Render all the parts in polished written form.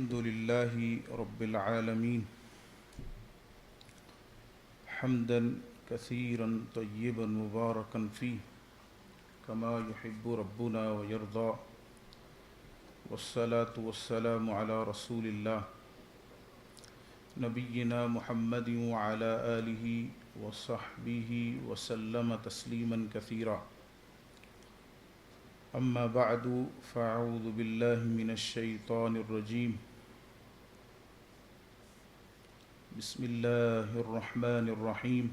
الحمد لله رب العالمين حمدا كثيرا طيبا مباركا فيه كما يحب ربنا ويرضى والصلاة والسلام على رسول الله نبينا محمد وعلى آله وصحبه وسلم تسليما كثيرا أما بعد فأعوذ بالله من الشيطان الرجيم بسم الله الرحمن الرحيم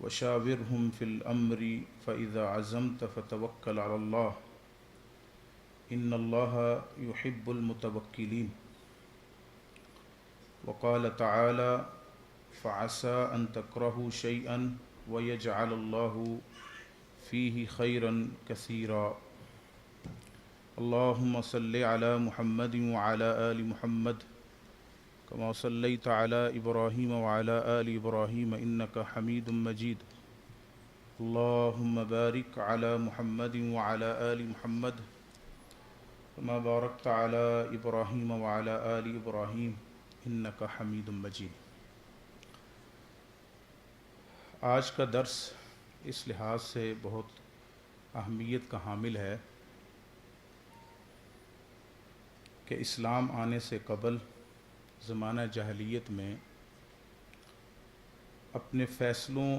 وشاورهم في الأمر فإذا عزمت فتوكل على الله إن الله يحب المتوكلين وقال تعالى فعسى أن تكرهوا شيئا ويجعل الله فيه خيرا كثيرا اللهم صل على محمد وعلى آل محمد كما صليت على إبراهيم وعلى آل إبراهيم إنك حميد مجيد اللهم بارك على محمد وعلى آل محمد كما باركت على إبراهيم وعلى آل إبراهيم إنك حميد مجيد۔ آج کا درس اس لحاظ سے بہت اہمیت کا حامل ہے کہ اسلام آنے سے قبل زمانہ جاہلیت میں اپنے فیصلوں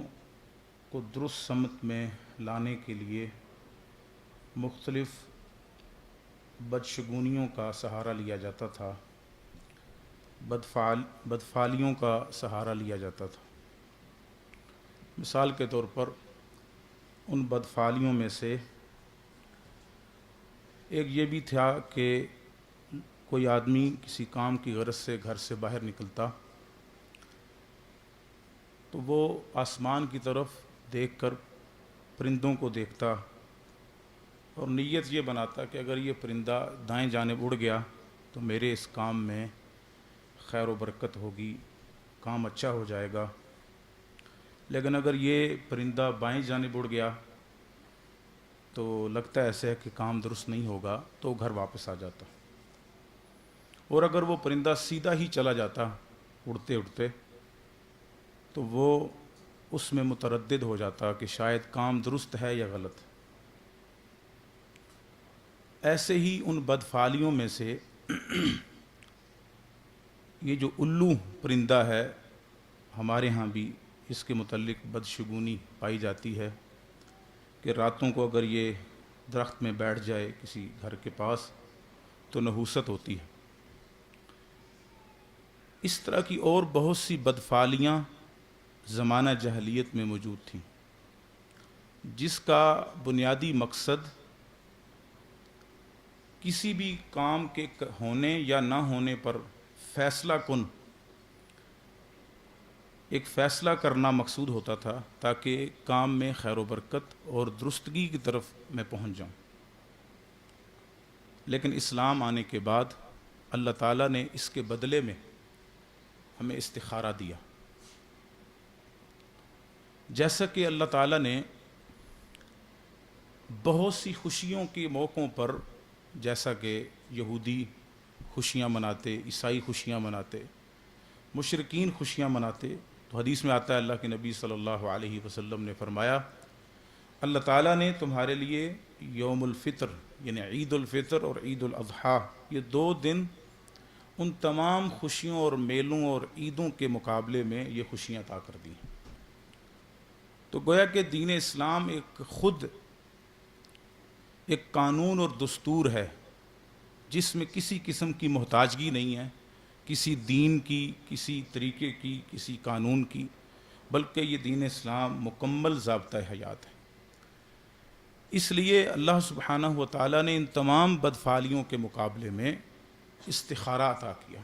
کو درست سمت میں لانے کے لیے مختلف بدشگونیوں کا سہارا لیا جاتا تھا، بدفعلیوں کا سہارا لیا جاتا تھا۔ مثال کے طور پر ان بدفعلیوں میں سے ایک یہ بھی تھا کہ کوئی آدمی کسی کام کی غرض سے گھر سے باہر نکلتا تو وہ آسمان کی طرف دیکھ کر پرندوں کو دیکھتا اور نیت یہ بناتا کہ اگر یہ پرندہ دائیں جانب اڑ گیا تو میرے اس کام میں خیر و برکت ہوگی، کام اچھا ہو جائے گا، لیکن اگر یہ پرندہ بائیں جانب اڑ گیا تو لگتا ایسے ہے کہ کام درست نہیں ہوگا، تو گھر واپس آ جاتا۔ اور اگر وہ پرندہ سیدھا ہی چلا جاتا اڑتے اڑتے تو وہ اس میں متردد ہو جاتا کہ شاید کام درست ہے یا غلط۔ ایسے ہی ان بدفعلیوں میں سے یہ جو الو پرندہ ہے، ہمارے ہاں بھی اس کے متعلق بدشگونی پائی جاتی ہے کہ راتوں کو اگر یہ درخت میں بیٹھ جائے کسی گھر کے پاس تو نحوست ہوتی ہے۔ اس طرح کی اور بہت سی بدفعلیاں زمانہ جاہلیت میں موجود تھیں، جس کا بنیادی مقصد کسی بھی کام کے ہونے یا نہ ہونے پر فیصلہ کن ایک فیصلہ کرنا مقصود ہوتا تھا تاکہ کام میں خیر و برکت اور درستگی کی طرف میں پہنچ جاؤں۔ لیکن اسلام آنے کے بعد اللہ تعالیٰ نے اس کے بدلے میں ہمیں استخارہ دیا۔ جیسا کہ اللہ تعالیٰ نے بہت سی خوشیوں کے موقعوں پر، جیسا کہ یہودی خوشیاں مناتے، عیسائی خوشیاں مناتے، مشرکین خوشیاں مناتے، تو حدیث میں آتا ہے اللہ کے نبی صلی اللہ علیہ وسلم نے فرمایا اللہ تعالیٰ نے تمہارے لیے یوم الفطر یعنی عید الفطر اور عید الاضحیٰ، یہ دو دن ان تمام خوشیوں اور میلوں اور عیدوں کے مقابلے میں یہ خوشیاں عطا کر دی۔ تو گویا کہ دین اسلام خود ایک قانون اور دستور ہے جس میں کسی قسم کی محتاجگی نہیں ہے، کسی دین کی، کسی طریقے کی، کسی قانون کی، بلکہ یہ دین اسلام مکمل ضابطہ حیات ہے۔ اس لیے اللہ سبحانہ و تعالیٰ نے ان تمام بدفعلیوں کے مقابلے میں استخارہ عطا کیا،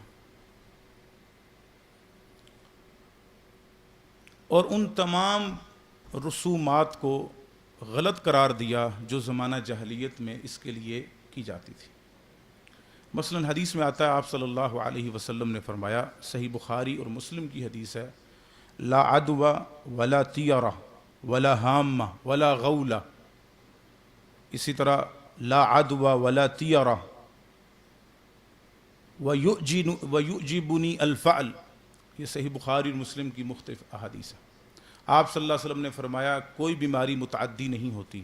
اور ان تمام رسومات کو غلط قرار دیا جو زمانہ جاہلیت میں اس کے لیے کی جاتی تھی۔ مثلا حدیث میں آتا ہے آپ صلی اللہ علیہ وسلم نے فرمایا، صحیح بخاری اور مسلم کی حدیث ہے، لا عدوى ولا طیرہ ولا ہامہ ولا غولہ، اسی طرح لا عدوى ولا طیرہ وَيُعْجِبُنِي الْفَعْلُ، یہ صحیح بخاری اور مسلم کی مختلف احادیث ہے۔ آپ صلی اللہ علیہ وسلم نے فرمایا کوئی بیماری متعدی نہیں ہوتی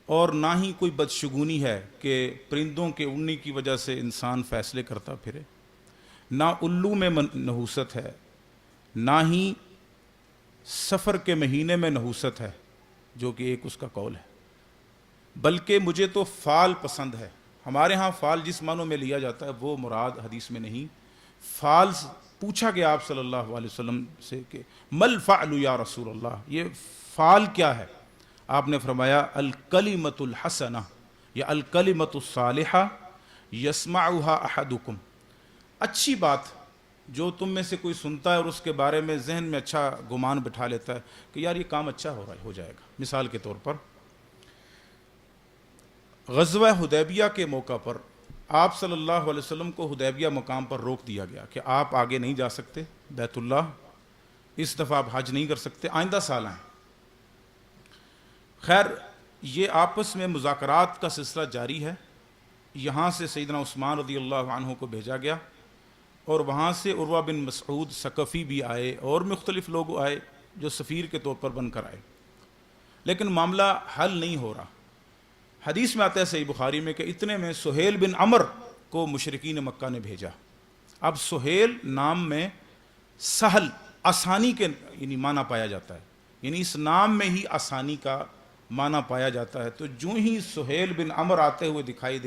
اور نہ ہی کوئی بدشگونی ہے کہ پرندوں کے اڑنے کی وجہ سے انسان فیصلے کرتا پھرے، نہ الو میں نحوست ہے، نہ ہی سفر کے مہینے میں نحوست ہے جو کہ ایک اس کا قول ہے، بلکہ مجھے تو فال پسند ہے۔ ہمارے ہاں فال جس معنوں میں لیا جاتا ہے وہ مراد حدیث میں نہیں۔ فال پوچھا گیا آپ صلی اللہ علیہ وسلم سے کہ مل فعل یا رسول اللہ، یہ فال کیا ہے؟ آپ نے فرمایا الکلمۃ الحسنہ یا الکلمۃ الصالحہ یسمعها احدکم، اچھی بات جو تم میں سے کوئی سنتا ہے اور اس کے بارے میں ذہن میں اچھا گمان بٹھا لیتا ہے کہ یار یہ کام اچھا ہو جائے گا۔ مثال کے طور پر غزوہ حدیبیہ کے موقع پر آپ صلی اللہ علیہ وسلم کو حدیبیہ مقام پر روک دیا گیا کہ آپ آگے نہیں جا سکتے بیت اللہ، اس دفعہ آپ حج نہیں کر سکتے، آئندہ سال آئیں۔ خیر یہ آپس میں مذاکرات کا سلسلہ جاری ہے۔ یہاں سے سیدنا عثمان رضی اللہ عنہ کو بھیجا گیا اور وہاں سے عروہ بن مسعود ثقفی بھی آئے اور مختلف لوگ آئے جو سفیر کے طور پر بن کر آئے، لیکن معاملہ حل نہیں ہو رہا۔ حدیث میں آتا ہے صحیح بخاری میں کہ اتنے میں سہیل بن عمر کو مشرکین مکہ نے بھیجا۔ اب سہیل نام میں سہل آسانی کے یعنی معنی پایا جاتا ہے، یعنی اس نام میں ہی آسانی کا معنی پایا جاتا ہے۔ تو جو ہی سہیل بن عمر آتا ہوا دکھائی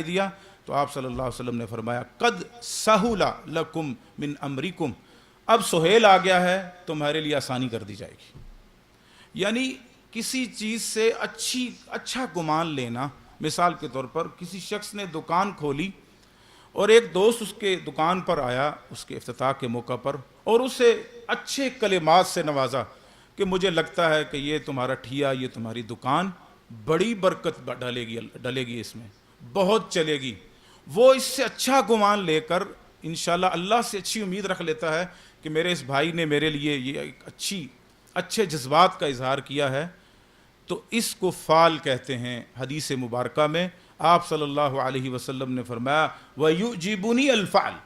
دیا تو آپ صلی اللہ علیہ وسلم نے فرمایا قد سہل لکم من امرکم، اب سہیل آ گیا ہے تمہارے لیے آسانی کر دی جائے گی۔ یعنی کسی چیز سے اچھا گمان لینا۔ مثال کے طور پر کسی شخص نے دکان کھولی اور ایک دوست اس کے دکان پر آیا اس کے افتتاح کے موقع پر اور اسے اچھے کلمات سے نوازا کہ مجھے لگتا ہے کہ یہ تمہارا ٹھیا، یہ تمہاری دکان بڑی برکت ڈلے گی، اس میں بہت چلے گی۔ وہ اس سے اچھا گمان لے کر انشاءاللہ اللہ سے اچھی امید رکھ لیتا ہے کہ میرے اس بھائی نے میرے لیے یہ ایک اچھے جذبات کا اظہار کیا ہے، تو اس کو فال کہتے ہیں۔ حدیث مبارکہ میں آپ صلی اللہ علیہ وسلم نے فرمایا وَيُعْجِبُنِي الْفَعْلُ،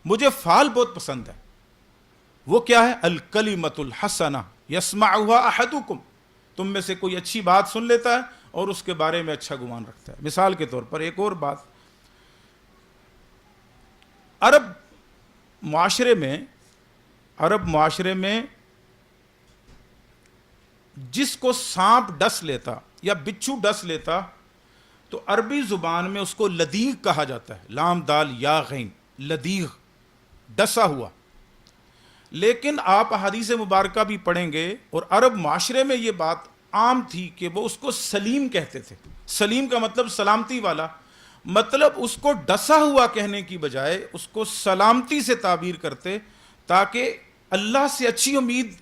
مجھے فال بہت پسند ہے۔ وہ کیا ہے؟ الکلمۃ الحسنہ یسمعها احدکم، تم میں سے کوئی اچھی بات سن لیتا ہے اور اس کے بارے میں اچھا گمان رکھتا ہے۔ مثال کے طور پر ایک اور بات، عرب معاشرے میں جس کو سانپ ڈس لیتا یا بچھو ڈس لیتا تو عربی زبان میں اس کو لدیغ کہا جاتا ہے، لام دال یا غین، لدیغ، ڈسا ہوا۔ لیکن آپ حدیث مبارکہ بھی پڑھیں گے اور عرب معاشرے میں یہ بات عام تھی کہ وہ اس کو سلیم کہتے تھے۔ سلیم کا مطلب سلامتی والا، مطلب اس کو ڈسا ہوا کہنے کی بجائے اس کو سلامتی سے تعبیر کرتے تاکہ اللہ سے اچھی امید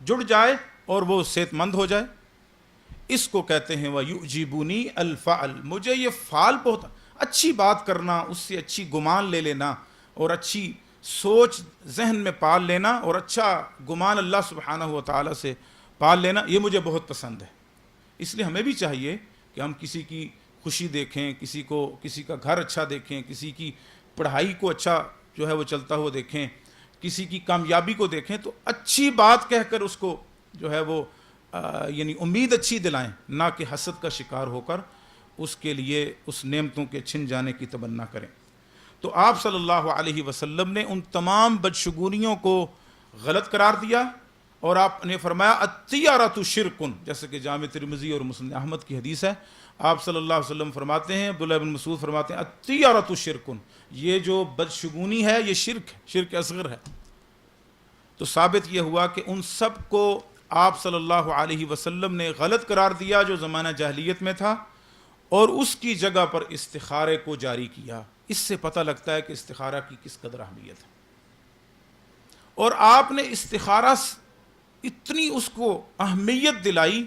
جڑ جائے اور وہ صحت مند ہو جائے۔ اس کو کہتے ہیں وَيُعْجِبُنِي الْفَعْلُ، مجھے یہ فعل بہت اچھی بات کرنا، اس سے اچھی گمان لے لینا اور اچھی سوچ ذہن میں پال لینا اور اچھا گمان اللہ سبحانہ و تعالیٰ سے پال لینا، یہ مجھے بہت پسند ہے۔ اس لیے ہمیں بھی چاہیے کہ ہم کسی کی خوشی دیکھیں، کسی کا گھر اچھا دیکھیں، کسی کی پڑھائی کو اچھا جو ہے وہ چلتا ہوا دیکھیں، کسی کی کامیابی کو دیکھیں تو اچھی بات کہہ کر اس کو جو ہے وہ یعنی امید اچھی دلائیں، نہ کہ حسد کا شکار ہو کر اس کے لیے اس نعمتوں کے چھن جانے کی تمنا کریں۔ تو آپ صلی اللہ علیہ وسلم نے ان تمام بدشگونیوں کو غلط قرار دیا اور آپ نے فرمایا الطیارۃ شرکن، جیسے کہ جامع ترمذی اور مسند احمد کی حدیث ہے۔ آپ صلی اللہ علیہ وسلم فرماتے ہیں، عبداللہ بن مسعود فرماتے ہیں الطیارۃ شرکن، یہ جو بدشگونی ہے یہ شرک اصغر ہے۔ تو ثابت یہ ہوا کہ ان سب کو آپ صلی اللہ علیہ وسلم نے غلط قرار دیا جو زمانہ جاہلیت میں تھا، اور اس کی جگہ پر استخارے کو جاری کیا۔ اس سے پتہ لگتا ہے کہ استخارہ کی کس قدر اہمیت ہے۔ اور آپ نے استخارہ اتنی اس کو اہمیت دلائی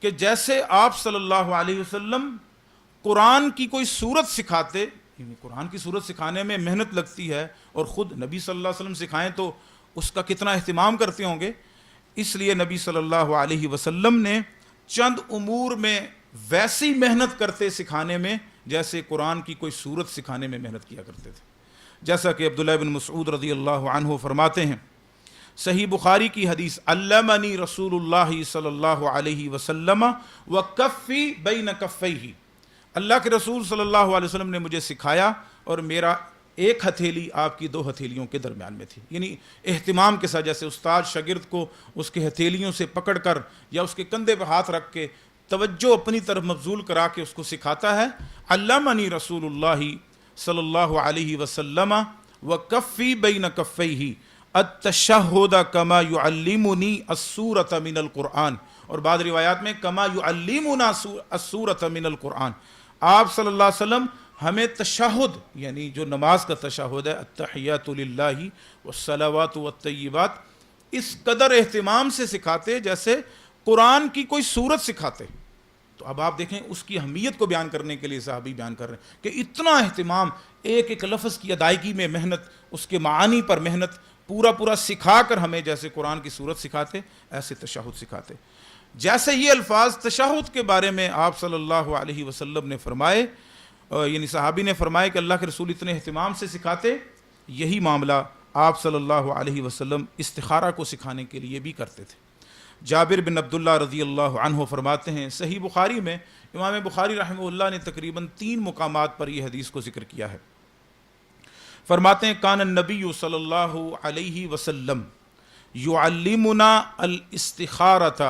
کہ جیسے آپ صلی اللہ علیہ وسلم قرآن کی کوئی صورت سکھاتے، یعنی قرآن کی صورت سکھانے میں محنت لگتی ہے اور خود نبی صلی اللہ علیہ وسلم سکھائیں تو اس کا کتنا اہتمام کرتے ہوں گے۔ اس لیے نبی صلی اللہ علیہ وسلم نے چند امور میں ویسی محنت کرتے سکھانے میں جیسے قرآن کی کوئی صورت سکھانے میں محنت کیا کرتے تھے. جیسا کہ عبداللہ بن مسعود رضی اللہ عنہ فرماتے ہیں، صحیح بخاری کی حدیث، علمنی رسول اللہ صلی اللہ علیہ وسلم وکفی بین کفیہ، اللہ کے رسول صلی اللہ علیہ وسلم نے مجھے سکھایا اور میرا ایک ہتھیلی آپ کی دو ہتھیلیوں کے درمیان میں تھی. یعنی اہتمام کے ساتھ، جیسے استاد شاگرد کو اس کے ہتھیلیوں سے پکڑ کر یا اس کے کندھے پہ ہاتھ رکھ کے توجہ اپنی طرف مبذول کرا کے اس کو سکھاتا ہے. علمنی رسول اللہ صلی اللہ علیہ وسلم وکفی بین کفیہ التشہد کما یعلمنی السورۃ من القرآن، اور بعض روایات میں کما یعلمنا السورۃ من القرآن. آپ صلی اللہ علیہ وسلم ہمیں تشہد، یعنی جو نماز کا تشہد ہے، التحیات للہ والصلوات والطیبات، اس قدر اہتمام سے سکھاتے جیسے قرآن کی کوئی سورت سکھاتے. تو اب آپ دیکھیں اس کی اہمیت کو بیان کرنے کے لیے صحابی بیان کر رہے ہیں کہ اتنا اہتمام، ایک ایک لفظ کی ادائیگی میں محنت، اس کے معانی پر محنت، پورا پورا سکھا کر ہمیں جیسے قرآن کی سورت سکھاتے ایسے تشہد سکھاتے. جیسے یہ الفاظ تشہد کے بارے میں آپ صلی اللہ علیہ وسلم نے فرمائے، یعنی صحابی نے فرمایا کہ اللہ کے رسول اتنے اہتمام سے سکھاتے، یہی معاملہ آپ صلی اللہ علیہ وسلم استخارہ کو سکھانے کے لیے بھی کرتے تھے. جابر بن عبداللہ رضی اللہ عنہ فرماتے ہیں، صحیح بخاری میں امام بخاری رحمہ اللہ نے تقریباً 3 مقامات پر یہ حدیث کو ذکر کیا ہے. فرماتے ہیں کان النبی صلی اللہ علیہ وسلم یعلمنا الاستخارۃ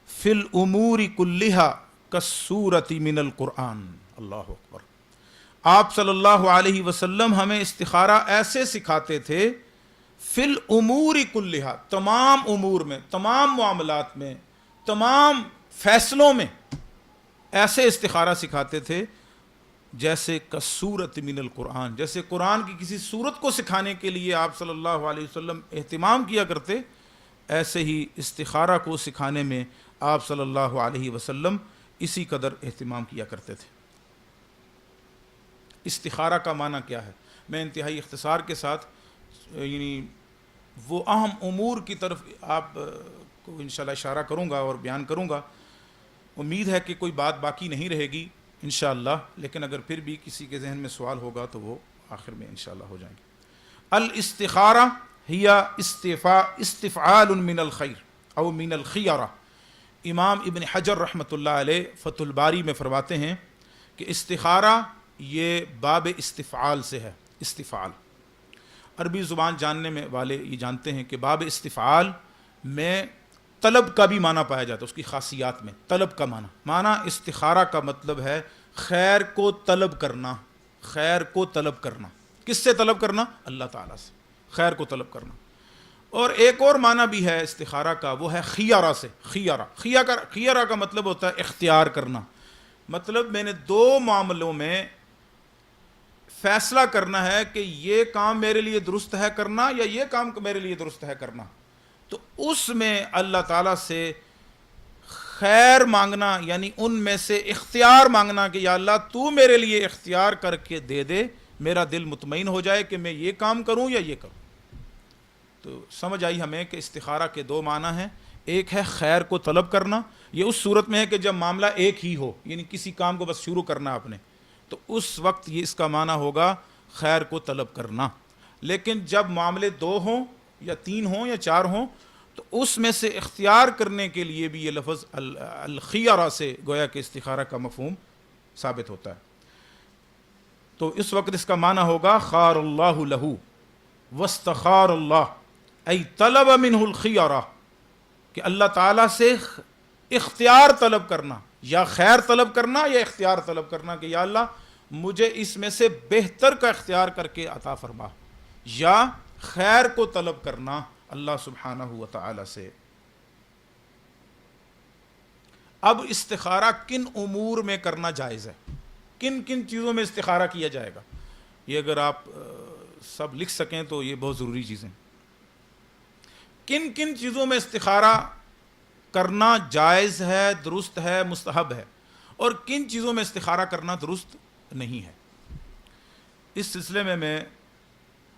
فی الامور کلھا کالسورۃ من القرآن. اللہ اکبر. آپ صلی اللہ علیہ وسلم ہمیں استخارہ ایسے سکھاتے تھے، فی الامور کلھا، تمام امور میں، تمام معاملات میں، تمام فیصلوں میں ایسے استخارہ سکھاتے تھے جیسے کالسورۃ من القرآن، جیسے قرآن کی کسی سورت کو سکھانے کے لیے آپ صلی اللہ علیہ وسلم اہتمام کیا کرتے، ایسے ہی استخارہ کو سکھانے میں آپ صلی اللہ علیہ وسلم اسی قدر اہتمام کیا کرتے تھے. استخارہ کا معنی کیا ہے؟ میں انتہائی اختصار کے ساتھ یعنی وہ اہم امور کی طرف آپ کو انشاءاللہ اشارہ کروں گا اور بیان کروں گا. امید ہے کہ کوئی بات باقی نہیں رہے گی انشاءاللہ، لیکن اگر پھر بھی کسی کے ذہن میں سوال ہوگا تو وہ آخر میں انشاءاللہ ہو جائیں گے. الاستخارہ ہی استفعال من الخیر او من الخیارہ. امام ابن حجر رحمۃ اللہ علیہ فتح الباری میں فرماتے ہیں کہ استخارہ یہ باب استفعال سے ہے. استفعال عربی زبان جاننے میں والے یہ جانتے ہیں کہ باب استفعال میں طلب کا بھی معنی پایا جاتا ہے. اس کی خاصیات میں طلب کا معنی استخارہ کا مطلب ہے خیر کو طلب کرنا. خیر کو طلب کرنا کس سے طلب کرنا؟ اللہ تعالیٰ سے خیر کو طلب کرنا. اور ایک اور معنی بھی ہے استخارہ کا، وہ ہے خیارہ سے. خیارہ کا مطلب ہوتا ہے اختیار کرنا. مطلب میں نے 2 معاملوں میں فیصلہ کرنا ہے کہ یہ کام میرے لیے درست ہے کرنا یا یہ کام میرے لیے درست ہے کرنا، تو اس میں اللہ تعالیٰ سے خیر مانگنا، یعنی ان میں سے اختیار مانگنا کہ یا اللہ تو میرے لیے اختیار کر کے دے دے، میرا دل مطمئن ہو جائے کہ میں یہ کام کروں یا یہ کروں. تو سمجھ آئی ہمیں کہ استخارہ کے 2 معنی ہیں. ایک ہے خیر کو طلب کرنا، یہ اس صورت میں ہے کہ جب معاملہ ایک ہی ہو، یعنی کسی کام کو بس شروع کرنا آپ نے، تو اس وقت یہ اس کا معنی ہوگا خیر کو طلب کرنا. لیکن جب معاملے 2 ہوں یا 3 ہوں یا 4 ہوں تو اس میں سے اختیار کرنے کے لیے بھی یہ لفظ الخیارہ سے گویا کہ استخارہ کا مفہوم ثابت ہوتا ہے. تو اس وقت اس کا معنی ہوگا خار اللہ لہ واستخار اللہ ای طلب منہ الخیارہ، کہ اللہ تعالیٰ سے اختیار طلب کرنا، یا خیر طلب کرنا یا اختیار طلب کرنا کہ یا اللہ مجھے اس میں سے بہتر کا اختیار کر کے عطا فرما، یا خیر کو طلب کرنا اللہ سبحانہ و تعالی سے. اب استخارہ کن امور میں کرنا جائز ہے، کن کن چیزوں میں استخارہ کیا جائے گا، یہ اگر آپ سب لکھ سکیں تو یہ بہت ضروری چیزیں. کن کن چیزوں میں استخارہ کرنا جائز ہے، درست ہے، مستحب ہے، اور کن چیزوں میں استخارہ کرنا درست نہیں ہے. اس سلسلے میں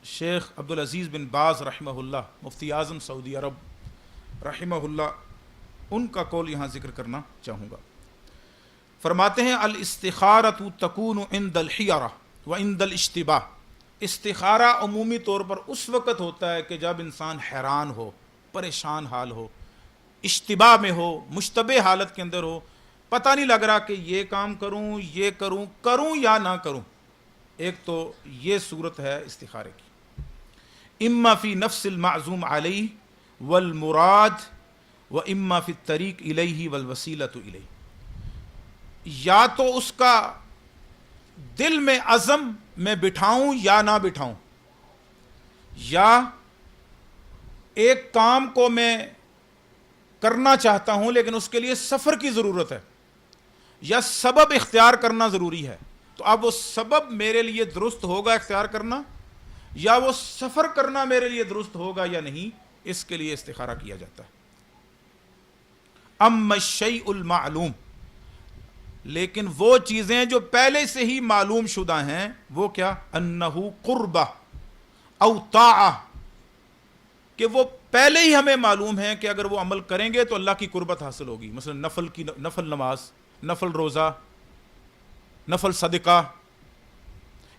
شیخ عبدالعزیز بن باز رحمہ اللہ، مفتی اعظم سعودی عرب رحمہ اللہ، ان کا قول یہاں ذکر کرنا چاہوں گا. فرماتے ہیں الاستخارۃ تکون عند الحیرہ وعند الاشتباہ، استخارہ عمومی طور پر اس وقت ہوتا ہے کہ جب انسان حیران ہو، پریشان حال ہو، اشتباہ میں ہو، مشتبہ حالت کے اندر ہو، پتہ نہیں لگ رہا کہ یہ کام کروں، یہ کروں یا نہ کروں۔ ایک تو یہ صورت ہے استخارے کی، اما فی نفس المعزوم علیہ والمراد و اما فی الطریق الیہ والوسیلۃ الیہ، یا تو اس کا دل میں عزم میں بٹھاؤں یا نہ بٹھاؤں، یا ایک کام کو میں کرنا چاہتا ہوں لیکن اس کے لیے سفر کی ضرورت ہے، یا سبب اختیار کرنا ضروری ہے، تو اب وہ سبب میرے لیے درست ہوگا اختیار کرنا، یا وہ سفر کرنا میرے لیے درست ہوگا یا نہیں، اس کے لیے استخارہ کیا جاتا ہے۔ اما الشیء المعلوم، لیکن وہ چیزیں جو پہلے سے ہی معلوم شدہ ہیں، وہ کیا؟ انہ قربہ او طاعہ، کہ وہ پہلے ہی ہمیں معلوم ہے کہ اگر وہ عمل کریں گے تو اللہ کی قربت حاصل ہوگی، مثلا نفل نماز، نفل روزہ، نفل صدقہ،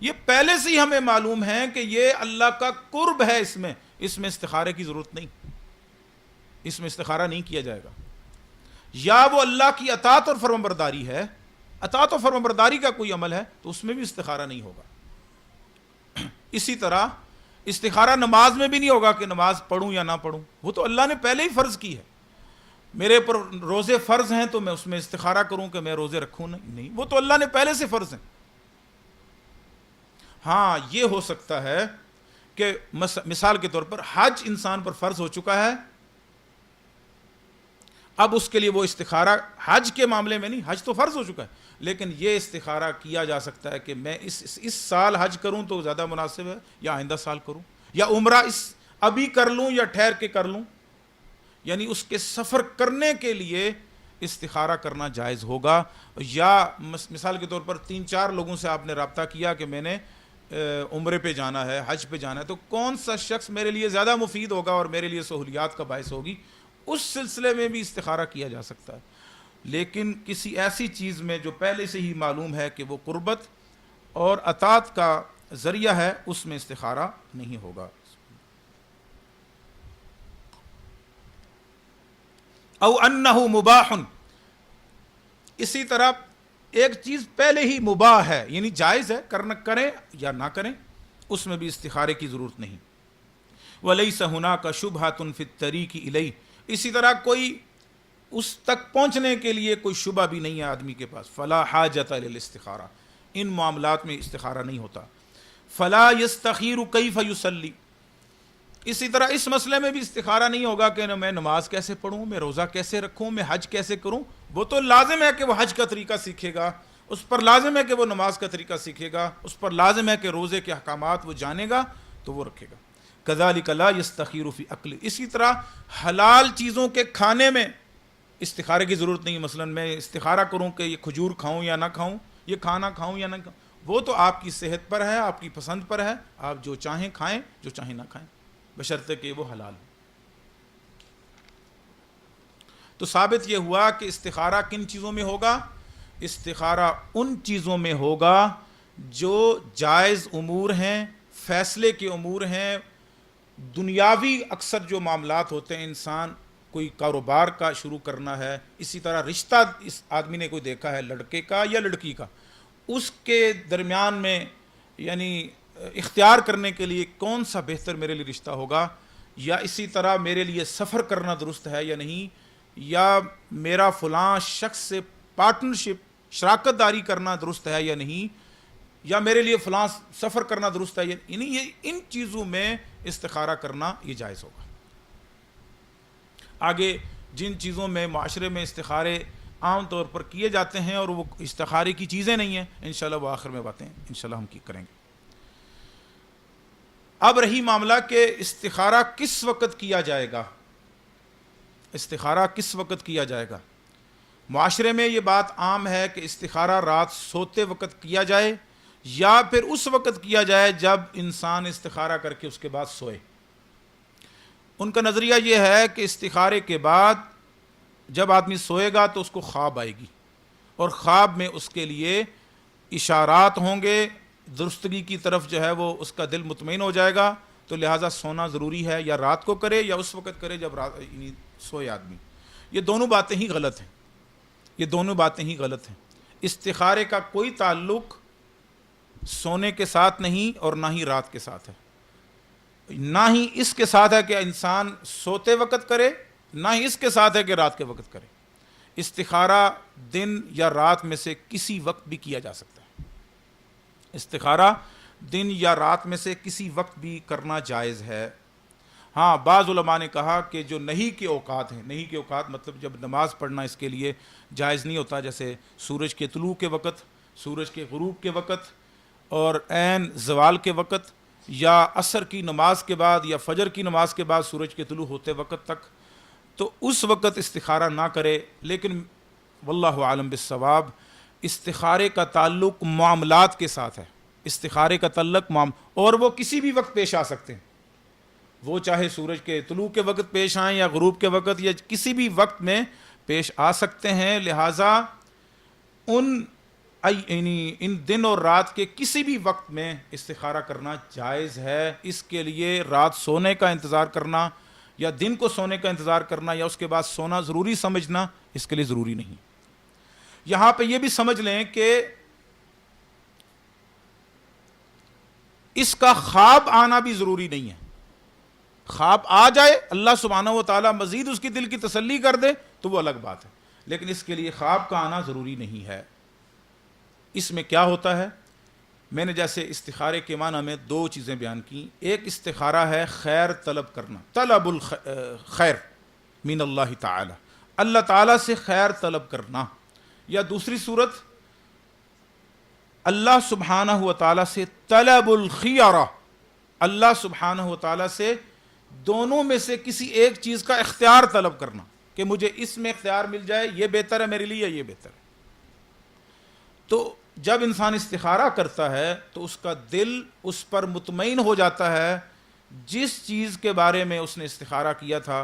یہ پہلے سے ہی ہمیں معلوم ہے کہ یہ اللہ کا قرب ہے، اس میں استخارے کی ضرورت نہیں، اس میں استخارہ نہیں کیا جائے گا۔ یا وہ اللہ کی اطاعت اور فرمانبرداری ہے، اطاعت و فرمانبرداری کا کوئی عمل ہے تو اس میں بھی استخارہ نہیں ہوگا۔ اسی طرح استخارہ نماز میں بھی نہیں ہوگا کہ نماز پڑھوں یا نہ پڑھوں، وہ تو اللہ نے پہلے ہی فرض کی ہے۔ میرے پر روزے فرض ہیں تو میں اس میں استخارہ کروں کہ میں روزے رکھوں؟ نہیں، وہ تو اللہ نے پہلے سے فرض ہیں۔ ہاں یہ ہو سکتا ہے کہ مثال کے طور پر حج انسان پر فرض ہو چکا ہے، اب اس کے لیے وہ استخارہ حج کے معاملے میں نہیں، حج تو فرض ہو چکا ہے، لیکن یہ استخارہ کیا جا سکتا ہے کہ میں اس سال حج کروں تو زیادہ مناسب ہے یا آئندہ سال کروں، یا عمرہ ابھی کر لوں یا ٹھہر کے کر لوں، یعنی اس کے سفر کرنے کے لیے استخارہ کرنا جائز ہوگا۔ یا مثال کے طور پر 3-4 لوگوں سے آپ نے رابطہ کیا کہ میں نے عمرے پہ جانا ہے، حج پہ جانا ہے، تو کون سا شخص میرے لیے زیادہ مفید ہوگا اور میرے لیے سہولیات کا باعث ہوگی، اس سلسلے میں بھی استخارہ کیا جا سکتا ہے۔ لیکن کسی ایسی چیز میں جو پہلے سے ہی معلوم ہے کہ وہ قربت اور اطاعت کا ذریعہ ہے، اس میں استخارہ نہیں ہوگا۔ او انہ مباح، اسی طرح ایک چیز پہلے ہی مباح ہے، یعنی جائز ہے، کریں یا نہ کریں، اس میں بھی استخارے کی ضرورت نہیں۔ ولیس ھناک شبہۃ فی الطریق الیہ، اسی طرح کوئی اس تک پہنچنے کے لیے کوئی شبہ بھی نہیں ہے آدمی کے پاس، فلا حاجۃ للاستخارہ، ان معاملات میں استخارہ نہیں ہوتا۔ فلا یستخیر کیف یصلی، اسی طرح اس مسئلے میں بھی استخارہ نہیں ہوگا کہ میں نماز کیسے پڑھوں، میں روزہ کیسے رکھوں، میں حج کیسے کروں، وہ تو لازم ہے کہ وہ حج کا طریقہ سیکھے گا، اس پر لازم ہے کہ وہ نماز کا طریقہ سیکھے گا، اس پر لازم ہے کہ روزے کے احکامات وہ جانے گا تو وہ رکھے گا۔ کذالک لا یستخیر فی عقل، اسی طرح حلال چیزوں کے کھانے میں استخارے کی ضرورت نہیں، مثلا میں استخارہ کروں کہ یہ کھجور کھاؤں یا نہ کھاؤں، یہ کھانا کھاؤں یا نہ کھاؤں، وہ تو آپ کی صحت پر ہے، آپ کی پسند پر ہے، آپ جو چاہیں کھائیں، جو چاہیں نہ کھائیں، بشرطے کہ وہ حلال ہو۔ تو ثابت یہ ہوا کہ استخارہ کن چیزوں میں ہوگا؟ استخارہ ان چیزوں میں ہوگا جو جائز امور ہیں، فیصلے کے امور ہیں، دنیاوی اکثر جو معاملات ہوتے ہیں، انسان کوئی کاروبار کا شروع کرنا ہے، اسی طرح رشتہ اس آدمی نے کوئی دیکھا ہے لڑکے کا یا لڑکی کا، اس کے درمیان میں یعنی اختیار کرنے کے لیے کون سا بہتر میرے لیے رشتہ ہوگا، یا اسی طرح میرے لیے سفر کرنا درست ہے یا نہیں، یا میرا فلاں شخص سے پارٹنرشپ شراکت داری کرنا درست ہے یا نہیں، یا میرے لیے فلاں سفر کرنا درست ہے، یعنی یہ ان چیزوں میں استخارہ کرنا یہ جائز ہوگا۔ آگے جن چیزوں میں معاشرے میں استخارے عام طور پر کیے جاتے ہیں اور وہ استخارے کی چیزیں نہیں ہیں، انشاءاللہ وہ آخر میں باتیں انشاءاللہ ہم کی کریں گے۔ اب رہی معاملہ کہ استخارہ کس وقت کیا جائے گا، استخارہ کس وقت کیا جائے گا۔ معاشرے میں یہ بات عام ہے کہ استخارہ رات سوتے وقت کیا جائے یا پھر اس وقت کیا جائے جب انسان استخارہ کر کے اس کے بعد سوئے۔ ان کا نظریہ یہ ہے کہ استخارے کے بعد جب آدمی سوئے گا تو اس کو خواب آئے گی، اور خواب میں اس کے لیے اشارات ہوں گے، درستگی کی طرف جو ہے وہ اس کا دل مطمئن ہو جائے گا، تو لہٰذا سونا ضروری ہے، یا رات کو کرے یا اس وقت کرے جب یعنی سوئے آدمی۔ یہ دونوں باتیں ہی غلط ہیں، یہ دونوں باتیں ہی غلط ہیں۔ استخارے کا کوئی تعلق سونے کے ساتھ نہیں اور نہ ہی رات کے ساتھ ہے، نہ ہی اس کے ساتھ ہے کہ انسان سوتے وقت کرے، نہ ہی اس کے ساتھ ہے کہ رات کے وقت کرے۔ استخارہ دن یا رات میں سے کسی وقت بھی کیا جا سکتا ہے، استخارہ دن یا رات میں سے کسی وقت بھی کرنا جائز ہے۔ ہاں بعض علماء نے کہا کہ جو نہیں کے اوقات ہیں، نہیں کے اوقات مطلب جب نماز پڑھنا اس کے لیے جائز نہیں ہوتا، جیسے سورج کے طلوع کے وقت، سورج کے غروب کے وقت، اور عین زوال کے وقت، یا عصر کی نماز کے بعد یا فجر کی نماز کے بعد سورج کے طلوع ہوتے وقت تک، تو اس وقت استخارہ نہ کرے۔ لیکن واللہ عالم بالصواب استخارے کا تعلق معاملات کے ساتھ ہے، استخارے کا تعلق اور وہ کسی بھی وقت پیش آ سکتے ہیں، وہ چاہے سورج کے طلوع کے وقت پیش آئیں یا غروب کے وقت یا کسی بھی وقت میں پیش آ سکتے ہیں، لہٰذا ان دن اور رات کے کسی بھی وقت میں استخارہ کرنا جائز ہے۔ اس کے لیے رات سونے کا انتظار کرنا یا دن کو سونے کا انتظار کرنا یا اس کے بعد سونا ضروری سمجھنا اس کے لیے ضروری نہیں۔ یہاں پہ یہ بھی سمجھ لیں کہ اس کا خواب آنا بھی ضروری نہیں ہے، خواب آ جائے اللہ سبحانہ و تعالیٰ مزید اس کی دل کی تسلی کر دے تو وہ الگ بات ہے، لیکن اس کے لیے خواب کا آنا ضروری نہیں ہے۔ اس میں کیا ہوتا ہے، میں نے جیسے استخارے کے معنی میں دو چیزیں بیان کی، ایک استخارہ ہے خیر طلب کرنا، طلب الخیر من اللہ تعالی، اللہ تعالیٰ سے خیر طلب کرنا، یا دوسری صورت اللہ سبحانہ و تعالیٰ سے طلب الخیارہ، اللہ سبحانہ و تعالیٰ سے دونوں میں سے کسی ایک چیز کا اختیار طلب کرنا کہ مجھے اس میں اختیار مل جائے، یہ بہتر ہے میرے لیے، یہ بہتر ہے۔ تو جب انسان استخارہ کرتا ہے تو اس کا دل اس پر مطمئن ہو جاتا ہے، جس چیز کے بارے میں اس نے استخارہ کیا تھا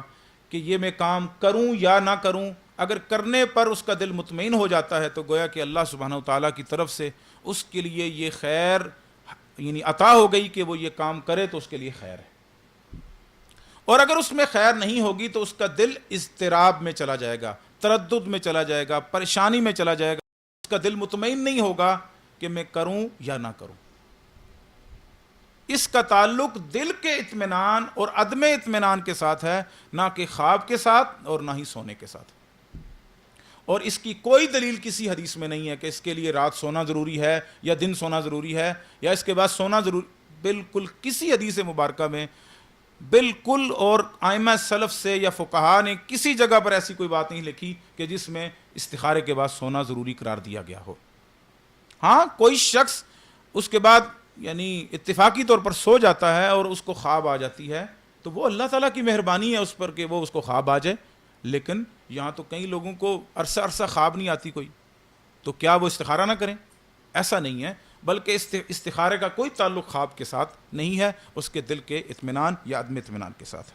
کہ یہ میں کام کروں یا نہ کروں، اگر کرنے پر اس کا دل مطمئن ہو جاتا ہے تو گویا کہ اللہ سبحانہ وتعالیٰ کی طرف سے اس کے لیے یہ خیر یعنی عطا ہو گئی کہ وہ یہ کام کرے تو اس کے لیے خیر ہے۔ اور اگر اس میں خیر نہیں ہوگی تو اس کا دل اضطراب میں چلا جائے گا، تردد میں چلا جائے گا، پریشانی میں چلا جائے گا، اس کا دل مطمئن نہیں ہوگا کہ میں کروں یا نہ کروں۔ اس کا تعلق دل کے اطمینان اور عدم اطمینان کے ساتھ ہے، نہ کہ خواب کے ساتھ اور نہ ہی سونے کے ساتھ۔ اور اس کی کوئی دلیل کسی حدیث میں نہیں ہے کہ اس کے لیے رات سونا ضروری ہے یا دن سونا ضروری ہے یا اس کے بعد سونا ضروری، بالکل کسی حدیث مبارکہ میں بالکل، اور ائمہ سلف سے یا فقہا نے کسی جگہ پر ایسی کوئی بات نہیں لکھی کہ جس میں استخارے کے بعد سونا ضروری قرار دیا گیا ہو۔ ہاں کوئی شخص اس کے بعد یعنی اتفاقی طور پر سو جاتا ہے اور اس کو خواب آ جاتی ہے تو وہ اللہ تعالیٰ کی مہربانی ہے اس پر کہ وہ اس کو خواب آ جائے، لیکن یہاں تو کئی لوگوں کو عرصہ عرصہ خواب نہیں آتی کوئی، تو کیا وہ استخارہ نہ کریں؟ ایسا نہیں ہے، بلکہ استخارے کا کوئی تعلق خواب کے ساتھ نہیں ہے، اس کے دل کے اطمینان یا عدم اطمینان کے ساتھ۔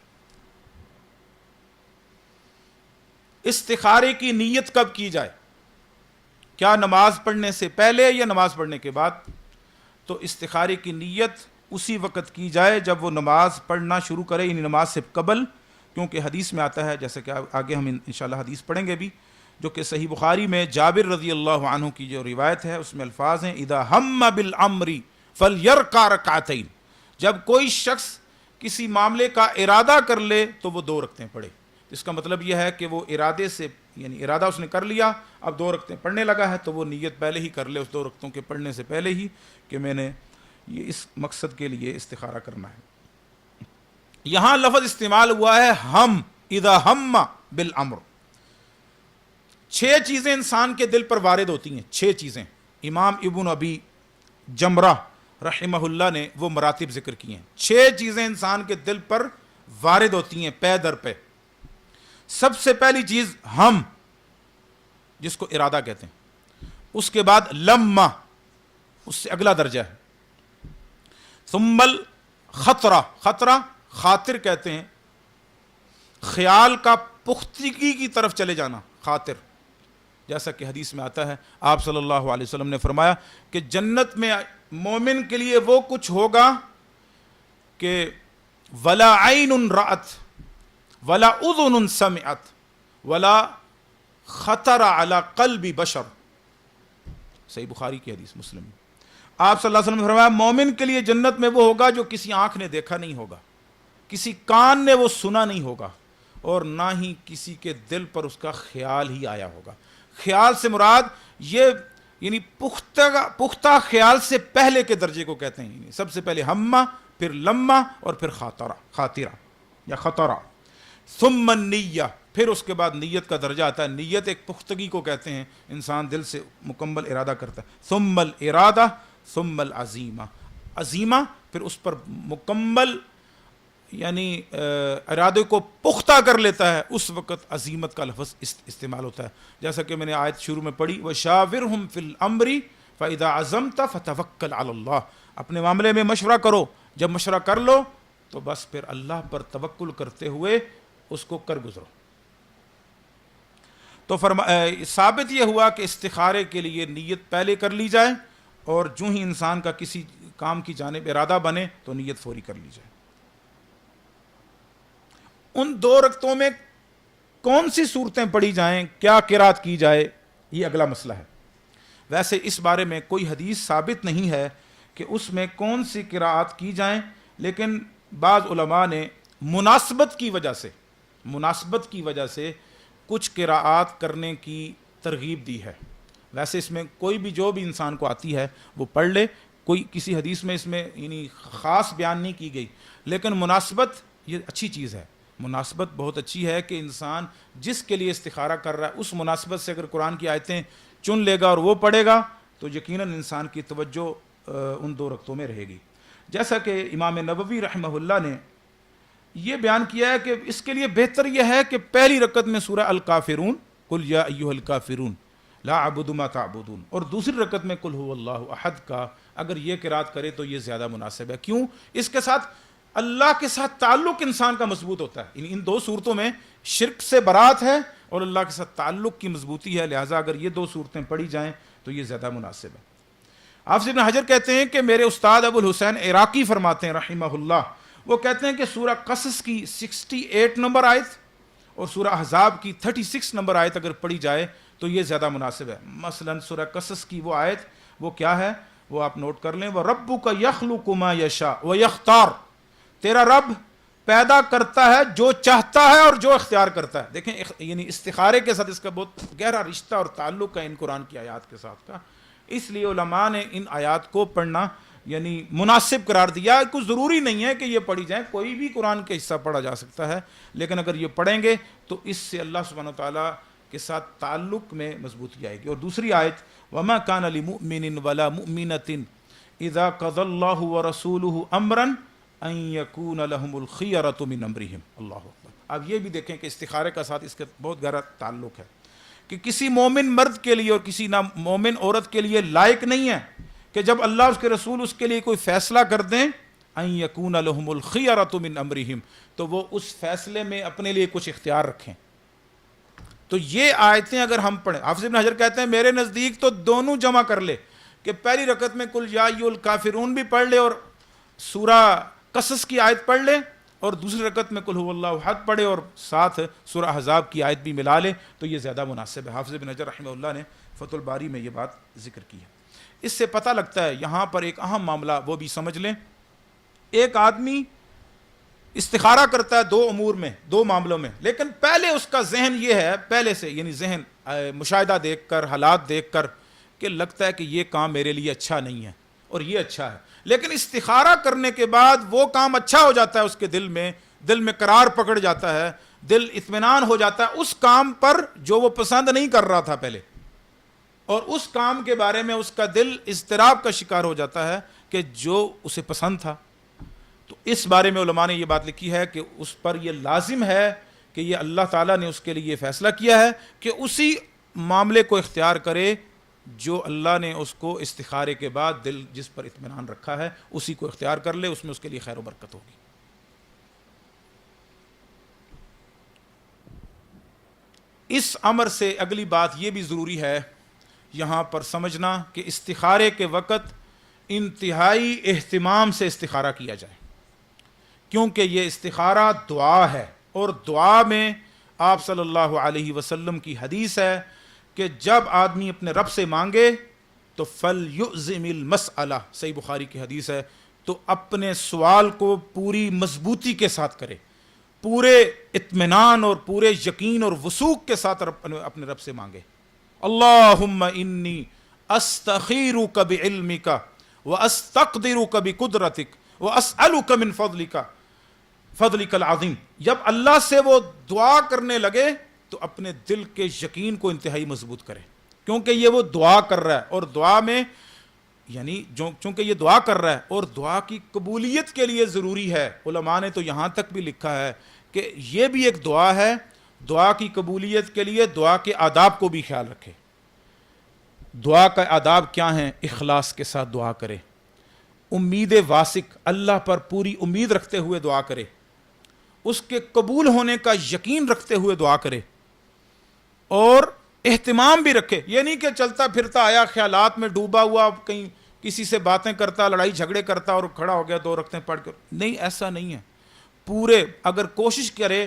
استخارے کی نیت کب کی جائے؟ کیا نماز پڑھنے سے پہلے یا نماز پڑھنے کے بعد؟ تو استخارے کی نیت اسی وقت کی جائے جب وہ نماز پڑھنا شروع کرے، یعنی نماز سے قبل، کیونکہ حدیث میں آتا ہے، جیسے کہ آگے ہم انشاءاللہ حدیث پڑھیں گے بھی، جو کہ صحیح بخاری میں جابر رضی اللہ عنہ کی جو روایت ہے اس میں الفاظ ہیں اذا ہم بالامر فلیرکع رکعتین، جب کوئی شخص کسی معاملے کا ارادہ کر لے تو وہ 2 رکعتیں پڑھے۔ اس کا مطلب یہ ہے کہ وہ ارادے سے یعنی ارادہ اس نے کر لیا، اب 2 رکعتیں پڑھنے لگا ہے تو وہ نیت پہلے ہی کر لے اس 2 رکعتوں کے پڑھنے سے پہلے ہی کہ میں نے یہ اس مقصد کے لیے استخارہ کرنا ہے۔ یہاں لفظ استعمال ہوا ہے ہم، اذا ہم بالامر۔ 6 چیزیں انسان کے دل پر وارد ہوتی ہیں، 6 چیزیں۔ امام ابن ابی جمرہ رحمہ اللہ نے وہ مراتب ذکر کی ہیں، 6 چیزیں انسان کے دل پر وارد ہوتی ہیں پے در پہ۔ سب سے پہلی چیز ہم، جس کو ارادہ کہتے ہیں، اس کے بعد لمہ، اس سے اگلا درجہ ہے، ثم الخطرہ، خطرہ خاطر کہتے ہیں، خیال کا پختگی کی طرف چلے جانا، خاطر، جیسا کہ حدیث میں آتا ہے آپ صلی اللہ علیہ وسلم نے فرمایا کہ جنت میں مومن کے لیے وہ کچھ ہوگا کہ ولا عین رأت ولا اذن سمعت ولا خطر علی قلب بشر، صحیح بخاری کی حدیث، مسلم۔ آپ صلی اللہ علیہ وسلم نے فرمایا مومن کے لیے جنت میں وہ ہوگا جو کسی آنکھ نے دیکھا نہیں ہوگا، کسی کان نے وہ سنا نہیں ہوگا، اور نہ ہی کسی کے دل پر اس کا خیال ہی آیا ہوگا۔ خیال سے مراد یہ یعنی پختہ خیال سے پہلے کے درجے کو کہتے ہیں، سب سے پہلے ہمہ، پھر لمہ، اور پھر خاطرہ یا خطرہ، ثم النیہ، پھر اس کے بعد نیت کا درجہ آتا ہے۔ نیت ایک پختگی کو کہتے ہیں، انسان دل سے مکمل ارادہ کرتا ہے۔ ثم الارادہ ثم العزیمہ، عزیمہ پھر اس پر مکمل یعنی ارادے کو پختہ کر لیتا ہے، اس وقت عزیمت کا لفظ استعمال ہوتا ہے، جیسا کہ میں نے آیت شروع میں پڑھی وَشَاوِرْهُمْ فِي الْأَمْرِ فَإِذَا عَزَمْتَ فَتَوَكَّلْ عَلَى اللَّهِ، اپنے معاملے میں مشورہ کرو، جب مشورہ کر لو تو بس پھر اللہ پر توکل کرتے ہوئے اس کو کر گزرو۔ تو ثابت یہ ہوا کہ استخارے کے لیے نیت پہلے کر لی جائے، اور جو ہی انسان کا کسی کام کی جانب ارادہ بنے تو نیت فوری کر لی جائے۔ ان 2 رکعتوں میں کون سی صورتیں پڑھی جائیں، کیا قرات کی جائے، یہ اگلا مسئلہ ہے۔ ویسے اس بارے میں کوئی حدیث ثابت نہیں ہے کہ اس میں کون سی قرات کی جائیں، لیکن بعض علماء نے مناسبت کی وجہ سے کچھ قراءات کرنے کی ترغیب دی ہے۔ ویسے اس میں کوئی بھی جو بھی انسان کو آتی ہے وہ پڑھ لے، کوئی کسی حدیث میں اس میں یعنی خاص بیان نہیں کی گئی، لیکن مناسبت یہ اچھی چیز ہے، مناسبت بہت اچھی ہے کہ انسان جس کے لیے استخارہ کر رہا ہے اس مناسبت سے اگر قرآن کی آیتیں چن لے گا اور وہ پڑھے گا تو یقیناً انسان کی توجہ ان 2 رکعتوں میں رہے گی۔ جیسا کہ امام نووی رحمہ اللہ نے یہ بیان کیا ہے کہ اس کے لیے بہتر یہ ہے کہ پہلی رکعت میں سورہ الکافرون قل یا ایھا الکافرون لا اعبد ما تعبدون، اور دوسری رکعت میں قل هو اللہ احد کا اگر یہ قرات کرے تو یہ زیادہ مناسب ہے۔ کیوں؟ اس کے ساتھ اللہ کے ساتھ تعلق انسان کا مضبوط ہوتا ہے، ان 2 صورتوں میں شرک سے برات ہے اور اللہ کے ساتھ تعلق کی مضبوطی ہے، لہٰذا اگر یہ 2 صورتیں پڑھی جائیں تو یہ زیادہ مناسب ہے۔ حافظ ابن حجر کہتے ہیں کہ میرے استاد ابو الحسین عراقی فرماتے ہیں رحمہ اللہ، وہ کہتے ہیں کہ سورہ قصص کی 68 نمبر آیت اور سورہ احزاب کی 36 نمبر آیت اگر پڑھی جائے تو یہ زیادہ مناسب ہے۔ مثلا سورہ قصص کی وہ آیت وہ کیا ہے وہ آپ نوٹ کر لیں، وَرَبُّكَ يَخْلُقُ مَا يَشَاءُ وَيَخْتَارُ، تیرا رب پیدا کرتا ہے جو چاہتا ہے اور جو اختیار کرتا ہے۔ دیکھیں یعنی استخارے کے ساتھ اس کا بہت گہرا رشتہ اور تعلق ہے ان قرآن کی آیات کے ساتھ کا، اس لیے علماء نے ان آیات کو پڑھنا یعنی مناسب قرار دیا۔ کچھ ضروری نہیں ہے کہ یہ پڑھی جائیں، کوئی بھی قرآن کا حصہ پڑھا جا سکتا ہے، لیکن اگر یہ پڑھیں گے تو اس سے اللہ سبحانہ و تعالیٰ کے ساتھ تعلق میں مضبوطی آئے گی۔ اور دوسری آیت وَمَا كَانَ لِمُؤْمِنٍ وَلَا مُؤْمِنَةٍ إِذَا قَضَى اللَّهُ وَرَسُولُهُ أَمْرًا أَن يَكُونَ لَهُمُ الْخِيَرَةُ مِنْ أَمْرِهِمْ۔ اللہ اکبر۔ اب یہ بھی دیکھیں کہ استخارے کا ساتھ اس کا بہت گہرا تعلق ہے کہ کسی مومن مرد کے لیے اور کسی نہ مومن عورت کے لیے لائق نہیں ہے کہ جب اللہ اس کے رسول اس کے لیے کوئی فیصلہ کر دیں ان یکون لہم الخیرۃ من امرہم، تو وہ اس فیصلے میں اپنے لیے کچھ اختیار رکھیں۔ تو یہ آیتیں اگر ہم پڑھیں، حافظ ابن حجر کہتے ہیں میرے نزدیک تو دونوں جمع کر لے کہ پہلی رکعت میں قل یا ایھا الکافرون بھی پڑھ لے اور سورہ قصص کی آیت پڑھ لے، اور دوسری رکعت میں قل هو اللہ احد پڑھے اور ساتھ سورہ احزاب کی آیت بھی ملا لے تو یہ زیادہ مناسب ہے۔ حافظ ابن حجر رحمہ اللہ نے فتح الباری میں یہ بات ذکر کی ہے۔ اس سے پتہ لگتا ہے یہاں پر ایک اہم معاملہ وہ بھی سمجھ لیں، ایک آدمی استخارہ کرتا ہے 2 امور میں، 2 معاملوں میں، لیکن پہلے اس کا ذہن یہ ہے پہلے سے یعنی ذہن مشاہدہ دیکھ کر حالات دیکھ کر کہ لگتا ہے کہ یہ کام میرے لیے اچھا نہیں ہے اور یہ اچھا ہے، لیکن استخارہ کرنے کے بعد وہ کام اچھا ہو جاتا ہے، اس کے دل میں قرار پکڑ جاتا ہے، دل اطمینان ہو جاتا ہے اس کام پر جو وہ پسند نہیں کر رہا تھا پہلے، اور اس کام کے بارے میں اس کا دل اضطراب کا شکار ہو جاتا ہے کہ جو اسے پسند تھا۔ تو اس بارے میں علماء نے یہ بات لکھی ہے کہ اس پر یہ لازم ہے کہ یہ اللہ تعالیٰ نے اس کے لیے یہ فیصلہ کیا ہے کہ اسی معاملے کو اختیار کرے جو اللہ نے اس کو استخارے کے بعد دل جس پر اطمینان رکھا ہے اسی کو اختیار کر لے، اس میں اس کے لیے خیر و برکت ہوگی۔ اس امر سے اگلی بات یہ بھی ضروری ہے یہاں پر سمجھنا کہ استخارے کے وقت انتہائی اہتمام سے استخارہ کیا جائے، کیونکہ یہ استخارہ دعا ہے، اور دعا میں آپ صلی اللہ علیہ وسلم کی حدیث ہے کہ جب آدمی اپنے رب سے مانگے تو فَلْيُعْظِمِ الْمَسْأَلَةَ، صحیح بخاری کی حدیث ہے، تو اپنے سوال کو پوری مضبوطی کے ساتھ کرے، پورے اطمینان اور پورے یقین اور وثوق کے ساتھ اپنے رب سے مانگے۔ اللہم انی استخیرک بعلمک واستقدرک بقدرتک واسألک من فضلک العظیم۔ جب اللہ سے وہ دعا کرنے لگے تو اپنے دل کے یقین کو انتہائی مضبوط کرے، کیونکہ یہ وہ دعا کر رہا ہے، اور دعا میں یعنی چونکہ یہ دعا کر رہا ہے اور دعا کی قبولیت کے لیے ضروری ہے، علماء نے تو یہاں تک بھی لکھا ہے کہ یہ بھی ایک دعا ہے، دعا کی قبولیت کے لیے دعا کے آداب کو بھی خیال رکھے۔ دعا کا آداب کیا ہیں؟ اخلاص کے ساتھ دعا کرے، امید واثق، اللہ پر پوری امید رکھتے ہوئے دعا کرے، اس کے قبول ہونے کا یقین رکھتے ہوئے دعا کرے، اور اہتمام بھی رکھے۔ یہ نہیں کہ چلتا پھرتا آیا خیالات میں ڈوبا ہوا کہیں کسی سے باتیں کرتا، لڑائی جھگڑے کرتا اور کھڑا ہو گیا 2 رکعتیں پڑھ کر، نہیں، ایسا نہیں ہے۔ پورے اگر کوشش کرے،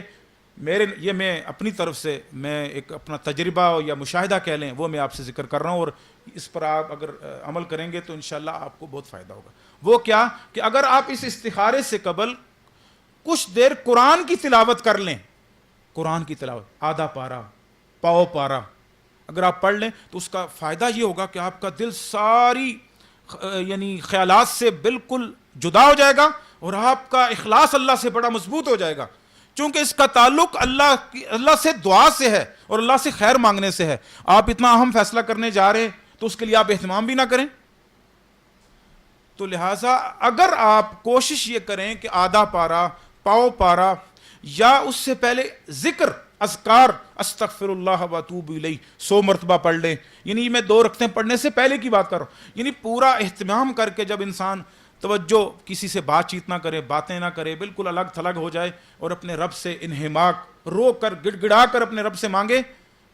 یہ میں اپنی طرف سے میں ایک اپنا تجربہ یا مشاہدہ کہہ لیں وہ میں آپ سے ذکر کر رہا ہوں، اور اس پر آپ اگر عمل کریں گے تو انشاءاللہ آپ کو بہت فائدہ ہوگا۔ وہ کیا کہ اگر آپ اس استخارے سے قبل کچھ دیر قرآن کی تلاوت کر لیں، قرآن کی تلاوت آدھا پارہ، پاؤ پارہ اگر آپ پڑھ لیں تو اس کا فائدہ یہ ہوگا کہ آپ کا دل ساری یعنی خیالات سے بالکل جدا ہو جائے گا، اور آپ کا اخلاص اللہ سے بڑا مضبوط ہو جائے گا، چونکہ اس کا تعلق اللہ سے دعا سے ہے اور اللہ سے خیر مانگنے سے ہے۔ آپ اتنا اہم فیصلہ کرنے جا رہے ہیں تو اس کے لیے آپ اہتمام بھی نہ کریں، تو لہٰذا اگر آپ کوشش یہ کریں کہ آدھا پارہ، پاؤ پارہ، یا اس سے پہلے ذکر، اذکار، استغفر اللہ واتوب الیہ 100 مرتبہ پڑھ لیں، یعنی میں 2 رکعتیں پڑھنے سے پہلے کی بات کر رہا ہوں، یعنی پورا اہتمام کر کے جب انسان توجہ، کسی سے بات چیت نہ کرے، باتیں نہ کرے، بالکل الگ تھلگ ہو جائے اور اپنے رب سے انہماک، رو کر، گڑ گڑا کر اپنے رب سے مانگے،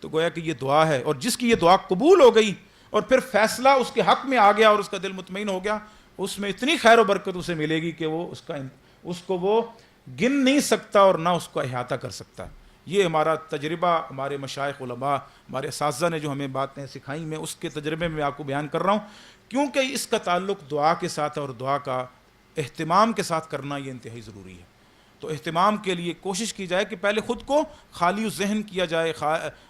تو گویا کہ یہ دعا ہے، اور جس کی یہ دعا قبول ہو گئی اور پھر فیصلہ اس کے حق میں آ گیا اور اس کا دل مطمئن ہو گیا، اس میں اتنی خیر و برکت اسے ملے گی کہ وہ اس کو وہ گن نہیں سکتا اور نہ اس کو احاطہ کر سکتا۔ یہ ہمارا تجربہ، ہمارے مشائخ علماء، ہمارے اساتذہ نے جو ہمیں باتیں سکھائیں، میں اس کے تجربے میں آپ کو بیان کر رہا ہوں، کیونکہ اس کا تعلق دعا کے ساتھ اور دعا کا اہتمام کے ساتھ کرنا یہ انتہائی ضروری ہے۔ تو اہتمام کے لیے کوشش کی جائے کہ پہلے خود کو خالی ذہن کیا جائے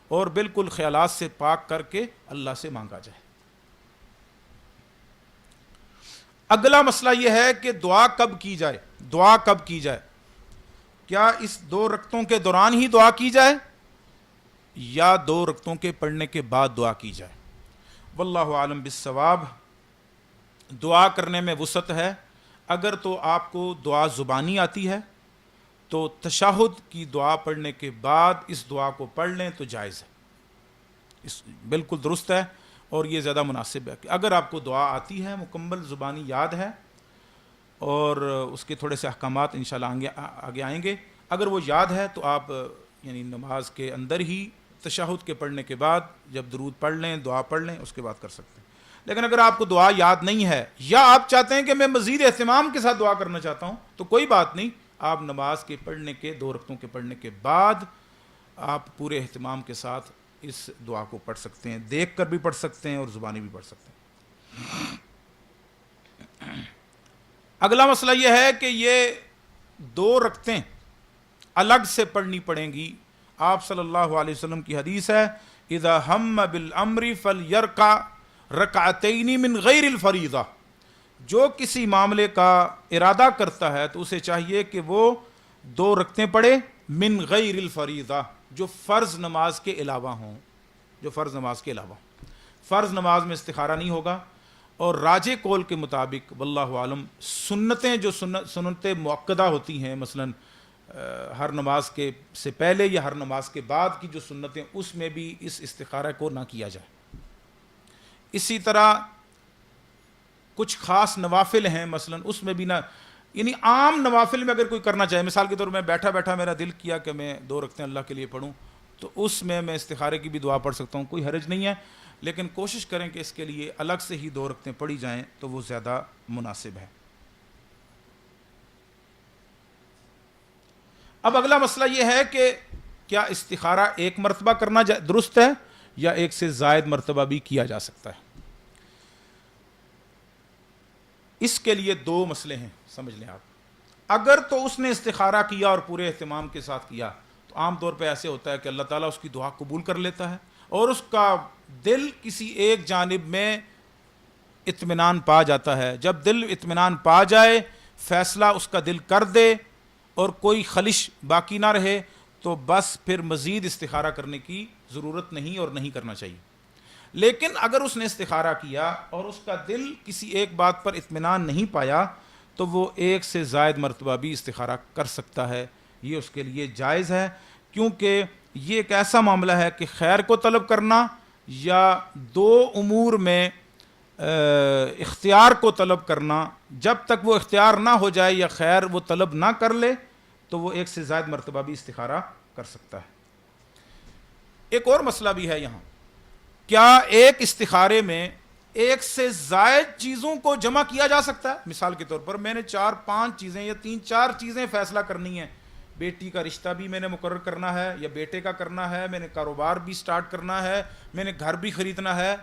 اور بالکل خیالات سے پاک کر کے اللہ سے مانگا جائے۔ اگلا مسئلہ یہ ہے کہ دعا کب کی جائے؟ دعا کب کی جائے؟ کیا اس 2 رکعتوں کے دوران ہی دعا کی جائے یا 2 رکعتوں کے پڑھنے کے بعد دعا کی جائے؟ واللہ عالم بالصواب۔ دعا کرنے میں وسعت ہے، اگر تو آپ کو دعا زبانی آتی ہے تو تشہد کی دعا پڑھنے کے بعد اس دعا کو پڑھ لیں تو جائز ہے، بالکل درست ہے، اور یہ زیادہ مناسب ہے کہ اگر آپ کو دعا آتی ہے، مکمل زبانی یاد ہے، اور اس کے تھوڑے سے احکامات انشاءاللہ آگے آئیں گے، اگر وہ یاد ہے تو آپ یعنی نماز کے اندر ہی تشہد کے پڑھنے کے بعد جب درود پڑھ لیں، دعا پڑھ لیں، اس کے بعد کر سکتے ہیں۔ لیکن اگر آپ کو دعا یاد نہیں ہے یا آپ چاہتے ہیں کہ میں مزید اہتمام کے ساتھ دعا کرنا چاہتا ہوں تو کوئی بات نہیں، آپ نماز کے پڑھنے کے 2 رکعتوں کے پڑھنے کے بعد آپ پورے اہتمام کے ساتھ اس دعا کو پڑھ سکتے ہیں، دیکھ کر بھی پڑھ سکتے ہیں اور زبانی بھی پڑھ سکتے ہیں۔ اگلا مسئلہ یہ ہے کہ یہ 2 رکعتیں الگ سے پڑھنی پڑیں گی۔ آپ صلی اللہ علیہ وسلم کی حدیث ہے اذا ہم بالامر فلیرکع رکعتین من غیر الفریضہ، جو کسی معاملے کا ارادہ کرتا ہے تو اسے چاہیے کہ وہ 2 رکعتیں پڑھے من غیر الفریضہ، جو فرض نماز کے علاوہ ہوں، جو فرض نماز کے علاوہ۔ فرض نماز میں استخارہ نہیں ہوگا، اور راجح قول کے مطابق واللہ عالم سنتیں جو سنتیں مؤکدہ ہوتی ہیں، مثلا ہر نماز کے سے پہلے یا ہر نماز کے بعد کی جو سنتیں، اس میں بھی اس استخارہ کو نہ کیا جائے۔ اسی طرح کچھ خاص نوافل ہیں، مثلا اس میں بھی نہ، یعنی عام نوافل میں اگر کوئی کرنا چاہے، مثال کے طور میں بیٹھا بیٹھا میرا دل کیا کہ میں 2 رکعتیں اللہ کے لیے پڑھوں، تو اس میں استخارے کی بھی دعا پڑھ سکتا ہوں، کوئی حرج نہیں ہے، لیکن کوشش کریں کہ اس کے لیے الگ سے ہی 2 رکعتیں پڑھی جائیں تو وہ زیادہ مناسب ہے۔ اب اگلا مسئلہ یہ ہے کہ کیا استخارہ ایک مرتبہ کرنا درست ہے یا ایک سے زائد مرتبہ بھی کیا جا سکتا ہے؟ اس کے لیے 2 مسئلے ہیں، سمجھ لیں آپ۔ اگر تو اس نے استخارہ کیا اور پورے اہتمام کے ساتھ کیا تو عام طور پہ ایسے ہوتا ہے کہ اللہ تعالیٰ اس کی دعا قبول کر لیتا ہے اور اس کا دل کسی ایک جانب میں اطمینان پا جاتا ہے۔ جب دل اطمینان پا جائے، فیصلہ اس کا دل کر دے اور کوئی خلش باقی نہ رہے تو بس پھر مزید استخارہ کرنے کی ضرورت نہیں اور نہیں کرنا چاہیے۔ لیکن اگر اس نے استخارہ کیا اور اس کا دل کسی ایک بات پر اطمینان نہیں پایا تو وہ ایک سے زائد مرتبہ بھی استخارہ کر سکتا ہے، یہ اس کے لیے جائز ہے، کیونکہ یہ ایک ایسا معاملہ ہے کہ خیر کو طلب کرنا یا 2 امور میں اختیار کو طلب کرنا، جب تک وہ اختیار نہ ہو جائے یا خیر وہ طلب نہ کر لے تو وہ ایک سے زائد مرتبہ بھی استخارہ کر سکتا ہے۔ ایک اور مسئلہ بھی ہے یہاں، کیا ایک استخارے میں ایک سے زائد چیزوں کو جمع کیا جا سکتا ہے؟ مثال کے طور پر میں نے 4-5 چیزیں یا 3-4 چیزیں فیصلہ کرنی ہیں، بیٹی کا رشتہ بھی میں نے مقرر کرنا ہے یا بیٹے کا کرنا ہے، میں نے کاروبار بھی سٹارٹ کرنا ہے، میں نے گھر بھی خریدنا ہے،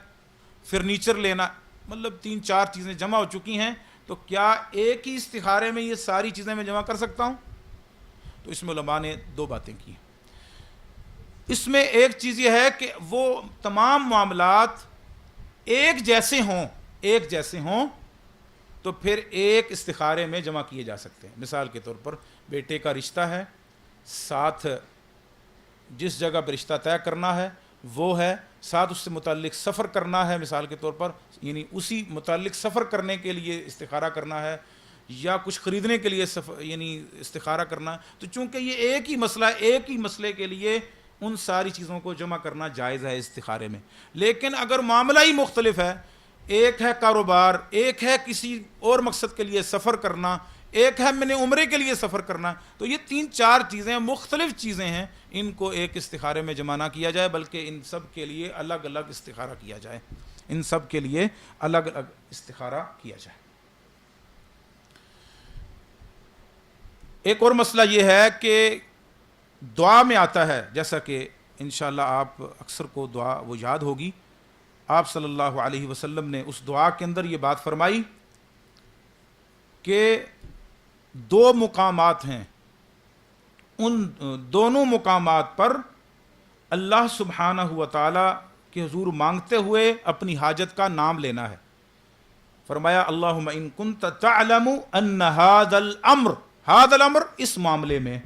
فرنیچر لینا، مطلب 3-4 چیزیں جمع ہو چکی ہیں، تو کیا ایک ہی استخارے میں یہ ساری چیزیں میں جمع کر سکتا ہوں؟ تو اس میں علماء نے 2 باتیں کی ہیں۔ اس میں ایک چیز یہ ہے کہ وہ تمام معاملات ایک جیسے ہوں تو پھر ایک استخارے میں جمع کیے جا سکتے ہیں۔ مثال کے طور پر بیٹے کا رشتہ ہے، ساتھ جس جگہ پہ رشتہ طے کرنا ہے وہ ہے، ساتھ اس سے متعلق سفر کرنا ہے، مثال کے طور پر یعنی اسی متعلق سفر کرنے کے لیے استخارہ کرنا ہے یا کچھ خریدنے کے لیے یعنی استخارہ کرنا ہے، تو چونکہ یہ ایک ہی مسئلہ ہے، ایک ہی مسئلے کے لیے ان ساری چیزوں کو جمع کرنا جائز ہے استخارے میں۔ لیکن اگر معاملہ ہی مختلف ہے، ایک ہے کاروبار، ایک ہے کسی اور مقصد کے لیے سفر کرنا، ایک ہے میں نے عمرے کے لیے سفر کرنا، تو یہ 3-4 چیزیں مختلف چیزیں ہیں، ان کو ایک استخارے میں جمع نہ کیا جائے بلکہ ان سب کے لیے الگ الگ استخارہ کیا جائے، ان سب کے لیے الگ الگ استخارہ کیا جائے۔ ایک اور مسئلہ یہ ہے کہ دعا میں آتا ہے، جیسا کہ انشاءاللہ آپ اکثر کو دعا وہ یاد ہوگی، آپ صلی اللہ علیہ وسلم نے اس دعا کے اندر یہ بات فرمائی کہ 2 مقامات ہیں، ان دونوں مقامات پر اللہ سبحانہ و تعالی کے حضور مانگتے ہوئے اپنی حاجت کا نام لینا ہے۔ فرمایا اللہم ان کنت تعلم ان هذا الامر اس معاملے میں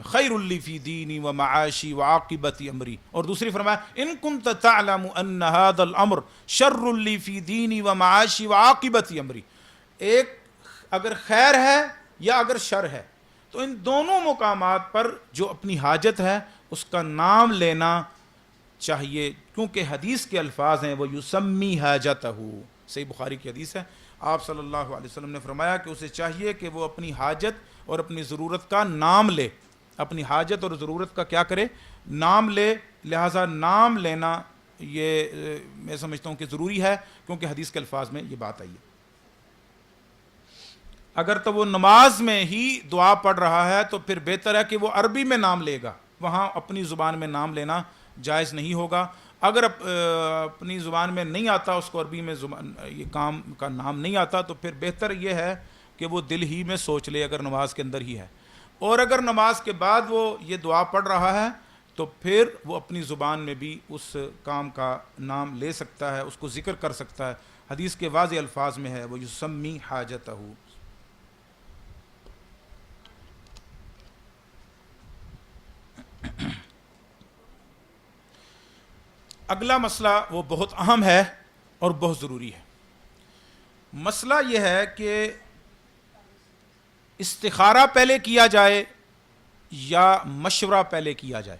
خیر لی فی دینی و معاشی و عاقبت امری، اور دوسری فرمایا ان کنت تعلم ان هذا الامر شر لی فی دینی و معاشی و عاقبت امری، ایک اگر خیر ہے یا اگر شر ہے، تو ان دونوں مقامات پر جو اپنی حاجت ہے اس کا نام لینا چاہیے، کیونکہ حدیث کے الفاظ ہیں وہ یسمی حاجتہ، صحیح بخاری کی حدیث ہے، آپ صلی اللہ علیہ وسلم نے فرمایا کہ اسے چاہیے کہ وہ اپنی حاجت اور اپنی ضرورت کا نام لے، اپنی حاجت اور ضرورت کا کیا کرے؟ نام لے۔ لہٰذا نام لینا یہ میں سمجھتا ہوں کہ ضروری ہے، کیونکہ حدیث کے الفاظ میں یہ بات آئی ہے۔ اگر تو وہ نماز میں ہی دعا پڑھ رہا ہے تو پھر بہتر ہے کہ وہ عربی میں نام لے گا، وہاں اپنی زبان میں نام لینا جائز نہیں ہوگا۔ اگر اپنی زبان میں نہیں آتا، اس کو عربی میں یہ کام کا نام نہیں آتا، تو پھر بہتر یہ ہے کہ وہ دل ہی میں سوچ لے اگر نماز کے اندر ہی ہے، اور اگر نماز کے بعد وہ یہ دعا پڑھ رہا ہے تو پھر وہ اپنی زبان میں بھی اس کام کا نام لے سکتا ہے، اس کو ذکر کر سکتا ہے۔ حدیث کے واضح الفاظ میں ہے وہ یسمی حاجتہ۔ اگلا مسئلہ وہ بہت اہم ہے اور بہت ضروری ہے۔ مسئلہ یہ ہے کہ استخارہ پہلے کیا جائے یا مشورہ پہلے کیا جائے۔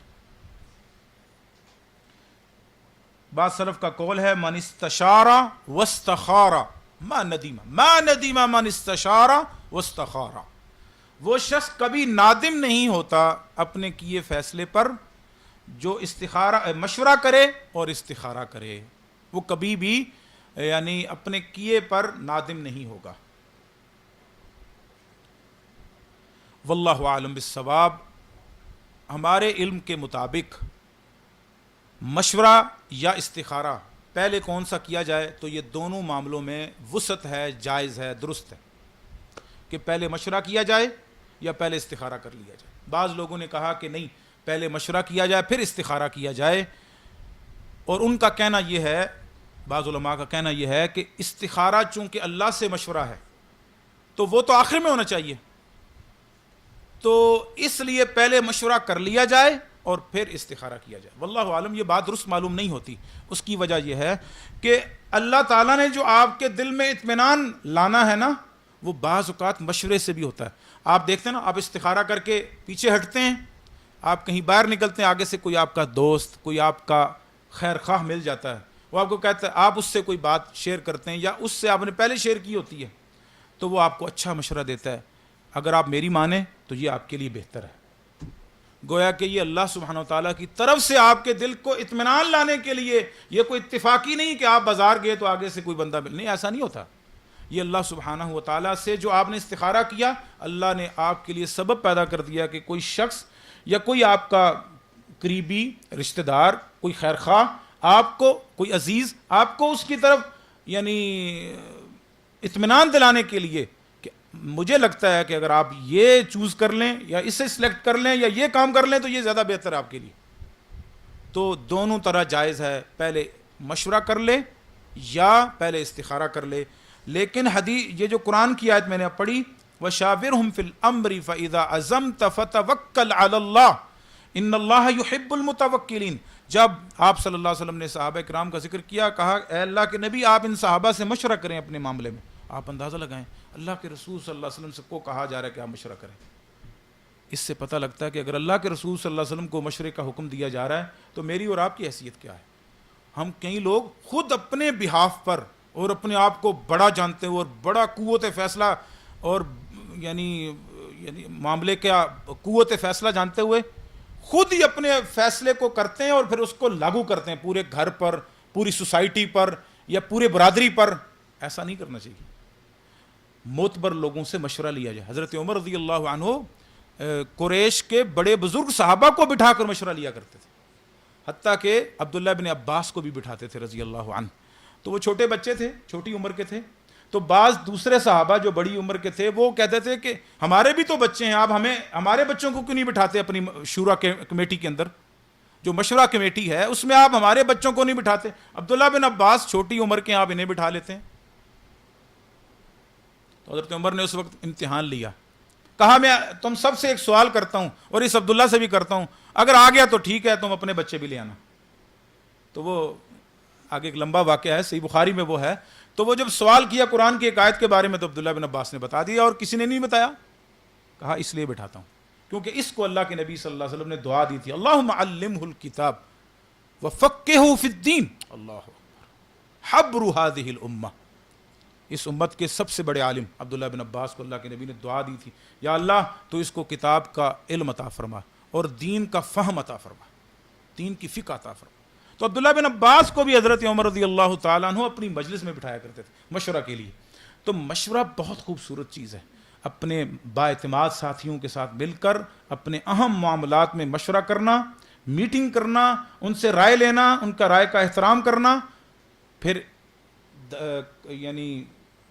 بعض سلف کا قول ہے من استشار واستخار ما ندیم من استشار واستخار، وہ شخص کبھی نادم نہیں ہوتا اپنے کیے فیصلے پر جو استخارہ مشورہ کرے اور استخارہ کرے وہ کبھی بھی یعنی اپنے کیے پر نادم نہیں ہوگا۔ واللہ عالم بالصواب۔ ہمارے علم کے مطابق مشورہ یا استخارہ پہلے کون سا کیا جائے تو یہ دونوں معاملوں میں وسعت ہے، جائز ہے، درست ہے کہ پہلے مشورہ کیا جائے یا پہلے استخارہ کر لیا جائے۔ بعض لوگوں نے کہا کہ نہیں، پہلے مشورہ کیا جائے پھر استخارہ کیا جائے، اور ان کا کہنا یہ ہے، بعض علماء کا کہنا یہ ہے کہ استخارہ چونکہ اللہ سے مشورہ ہے تو وہ تو آخر میں ہونا چاہیے، تو اس لیے پہلے مشورہ کر لیا جائے اور پھر استخارہ کیا جائے۔ واللہ عالم، یہ بات درست معلوم نہیں ہوتی۔ اس کی وجہ یہ ہے کہ اللہ تعالیٰ نے جو آپ کے دل میں اطمینان لانا ہے نا، وہ بعض اوقات مشورے سے بھی ہوتا ہے۔ آپ دیکھتے ہیں نا، آپ استخارہ کر کے پیچھے ہٹتے ہیں، آپ کہیں باہر نکلتے ہیں، آگے سے کوئی آپ کا دوست، کوئی آپ کا خیر خواہ مل جاتا ہے، وہ آپ کو کہتا ہے، آپ اس سے کوئی بات شیئر کرتے ہیں یا اس سے آپ نے پہلے شیئر کی ہوتی ہے، تو وہ آپ کو اچھا مشورہ دیتا ہے، اگر آپ میری مانیں تو یہ آپ کے لیے بہتر ہے۔ گویا کہ یہ اللہ سبحانہ وتعالیٰ کی طرف سے آپ کے دل کو اطمینان لانے کے لیے، یہ کوئی اتفاقی نہیں کہ آپ بازار گئے تو آگے سے کوئی بندہ مل، نہیں، ایسا نہیں ہوتا۔ یہ اللہ سبحانہ وتعالیٰ سے جو آپ نے استخارہ کیا، اللہ نے آپ کے لیے سبب پیدا کر دیا کہ کوئی شخص یا کوئی آپ کا قریبی رشتہ دار، کوئی خیر خواہ، آپ کو کوئی عزیز، آپ کو اس کی طرف یعنی اطمینان دلانے کے لیے کہ مجھے لگتا ہے کہ اگر آپ یہ چوز کر لیں یا اسے سلیکٹ کر لیں یا یہ کام کر لیں تو یہ زیادہ بہتر ہے آپ کے لیے، تو دونوں طرح جائز ہے، پہلے مشورہ کر لے یا پہلے استخارہ کر لے۔ لیکن حدیث، یہ جو قرآن کی آیت میں نے پڑھی، وَشَاوِرْهُمْ فِي الْأَمْرِ فَإِذَا عَزَمْتَ فَتَوَكَّلْ عَلَى اللَّهِ إِنَّ اللَّهَ يُحِبُّ الْمُتَوَكِّلِينَ۔ جب آپ صلی اللہ علیہ وسلم نے صحابہ کرام کا ذکر کیا، کہا اے اللہ کے نبی، آپ ان صحابہ سے مشورہ کریں اپنے معاملے میں۔ آپ اندازہ لگائیں، اللہ کے رسول صلی اللہ علیہ وسلم سے کو کہا جا رہا ہے کہ آپ مشورہ کریں۔ اس سے پتہ لگتا ہے کہ اگر اللہ کے رسول صلی اللہ علیہ وسلم کو مشورے کا حکم دیا جا رہا ہے تو میری اور آپ کی حیثیت کیا ہے؟ ہم کئی لوگ خود اپنے بہاف پر اور اپنے آپ کو بڑا جانتے ہوئے اور بڑا قوت فیصلہ اور یعنی معاملے کا قوت فیصلہ جانتے ہوئے خود ہی اپنے فیصلے کو کرتے ہیں اور پھر اس کو لاگو کرتے ہیں پورے گھر پر، پوری سوسائٹی پر یا پورے برادری پر۔ ایسا نہیں کرنا چاہیے۔ معتبر لوگوں سے مشورہ لیا جائے۔ حضرت عمر رضی اللہ عنہ قریش کے بڑے بزرگ صحابہ کو بٹھا کر مشورہ لیا کرتے تھے، حتیٰ کہ عبداللہ بن عباس کو بھی بٹھاتے تھے رضی اللہ عنہ۔ تو وہ چھوٹے بچے تھے، چھوٹی عمر کے تھے، تو بعض دوسرے صحابہ جو بڑی عمر کے تھے وہ کہتے تھے کہ ہمارے بھی تو بچے ہیں، آپ ہمارے بچوں کو کیوں نہیں بٹھاتے اپنی شورا کمیٹی کے اندر، جو مشورہ کمیٹی ہے اس میں آپ ہمارے بچوں کو نہیں بٹھاتے؟ عبداللہ بن عباس چھوٹی عمر کے، آپ انہیں بٹھا لیتے ہیں۔ تو حضرت عمر نے اس وقت امتحان لیا، کہا میں تم سب سے ایک سوال کرتا ہوں اور اس عبداللہ سے بھی کرتا ہوں، اگر آ گیا تو ٹھیک ہے، تم اپنے بچے بھی لے آنا۔ تو وہ آگے ایک لمبا واقعہ ہے، صحیح بخاری میں وہ ہے۔ تو وہ جب سوال کیا قرآن کی ایک آیت کے بارے میں تو عبداللہ بن عباس نے بتا دیا اور کسی نے نہیں بتایا، کہا اس لیے بٹھاتا ہوں کیونکہ اس کو اللہ کے نبی صلی اللہ علیہ وسلم نے دعا دی تھی، اللہم علمہ الکتاب وفقہہ فی الدین، اللہ اکبر، حبر ہذہ الامہ۔ اس امت کے سب سے بڑے عالم عبداللہ بن عباس کو اللہ کے نبی نے دعا دی تھی، یا اللہ تو اس کو کتاب کا علم عطا فرما اور دین کا فہم عطا فرما، دین کی فقہ عطا فرما۔ تو عبداللہ بن عباس کو بھی حضرت عمر رضی اللہ تعالیٰ عنہ اپنی مجلس میں بٹھایا کرتے تھے مشورہ کے لیے۔ تو مشورہ بہت خوبصورت چیز ہے، اپنے بااعتماد ساتھیوں کے ساتھ مل کر اپنے اہم معاملات میں مشورہ کرنا، میٹنگ کرنا، ان سے رائے لینا، ان کا رائے کا احترام کرنا، پھر یعنی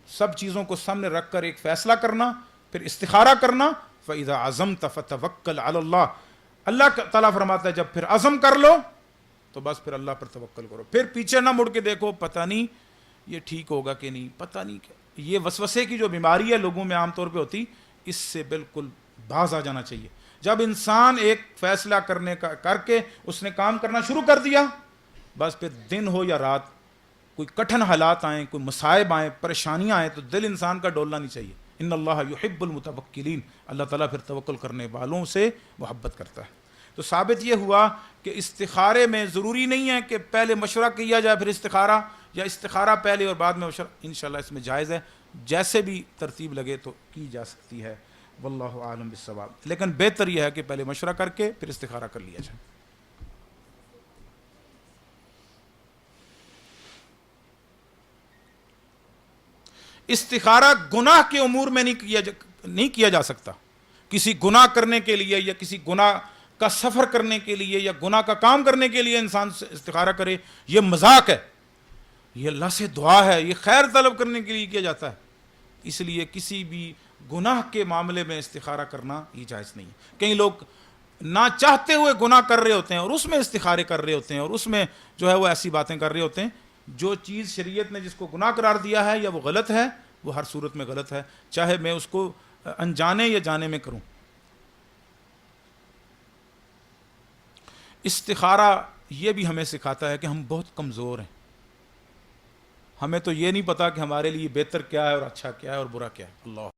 سب چیزوں کو سامنے رکھ کر ایک فیصلہ کرنا، پھر استخارہ کرنا۔ فَإِذَا عَزَمْتَ فَتَوَكَّلْ عَلَى اللَّهِ، اللہ تعالیٰ فرماتا ہے جب پھر عزم کر لو تو بس پھر اللہ پر توکل کرو، پھر پیچھے نہ مڑ کے دیکھو پتہ نہیں یہ ٹھیک ہوگا کہ نہیں، پتہ نہیں کیا۔ یہ وسوسے کی جو بیماری ہے لوگوں میں عام طور پہ ہوتی، اس سے بالکل باز آ جانا چاہیے۔ جب انسان ایک فیصلہ کرنے کا کر کے اس نے کام کرنا شروع کر دیا، بس پھر دن ہو یا رات، کوئی کٹھن حالات آئیں، کوئی مصائب آئیں، پریشانیاں آئیں، تو دل انسان کا ڈولنا نہیں چاہیے۔ ان اللہ یحب المتوکلین، اللہ تعالیٰ پھر توکل کرنے والوں سے محبت کرتا ہے۔ تو ثابت یہ ہوا کہ استخارے میں ضروری نہیں ہے کہ پہلے مشورہ کیا جائے پھر استخارہ، یا استخارہ پہلے اور بعد میں مشورہ، انشاءاللہ اس میں جائز ہے، جیسے بھی ترتیب لگے تو کی جا سکتی ہے، واللہ عالم بالصواب۔ لیکن بہتر یہ ہے کہ پہلے مشورہ کر کے پھر استخارہ کر لیا جائے۔ استخارہ گناہ کے امور میں نہیں کیا جا سکتا. کسی گناہ کرنے کے لیے یا کسی گناہ کا سفر کرنے کے لیے یا گناہ کا کام کرنے کے لیے انسان سے استخارہ کرے، یہ مذاق ہے، یہ اللہ سے دعا ہے، یہ خیر طلب کرنے کے لیے کیا جاتا ہے. اس لیے کسی بھی گناہ کے معاملے میں استخارہ کرنا یہ جائز نہیں ہے. کئی لوگ نہ چاہتے ہوئے گناہ کر رہے ہوتے ہیں اور اس میں استخارے کر رہے ہوتے ہیں اور اس میں جو ہے وہ ایسی باتیں کر رہے ہوتے ہیں. جو چیز شریعت نے جس کو گناہ قرار دیا ہے یا وہ غلط ہے، وہ ہر صورت میں غلط ہے، چاہے میں اس کو انجانے یا جانے میں کروں. استخارہ یہ بھی ہمیں سکھاتا ہے کہ ہم بہت کمزور ہیں. ہمیں تو یہ نہیں پتا کہ ہمارے لیے بہتر کیا ہے اور اچھا کیا ہے اور برا کیا ہے. اللہ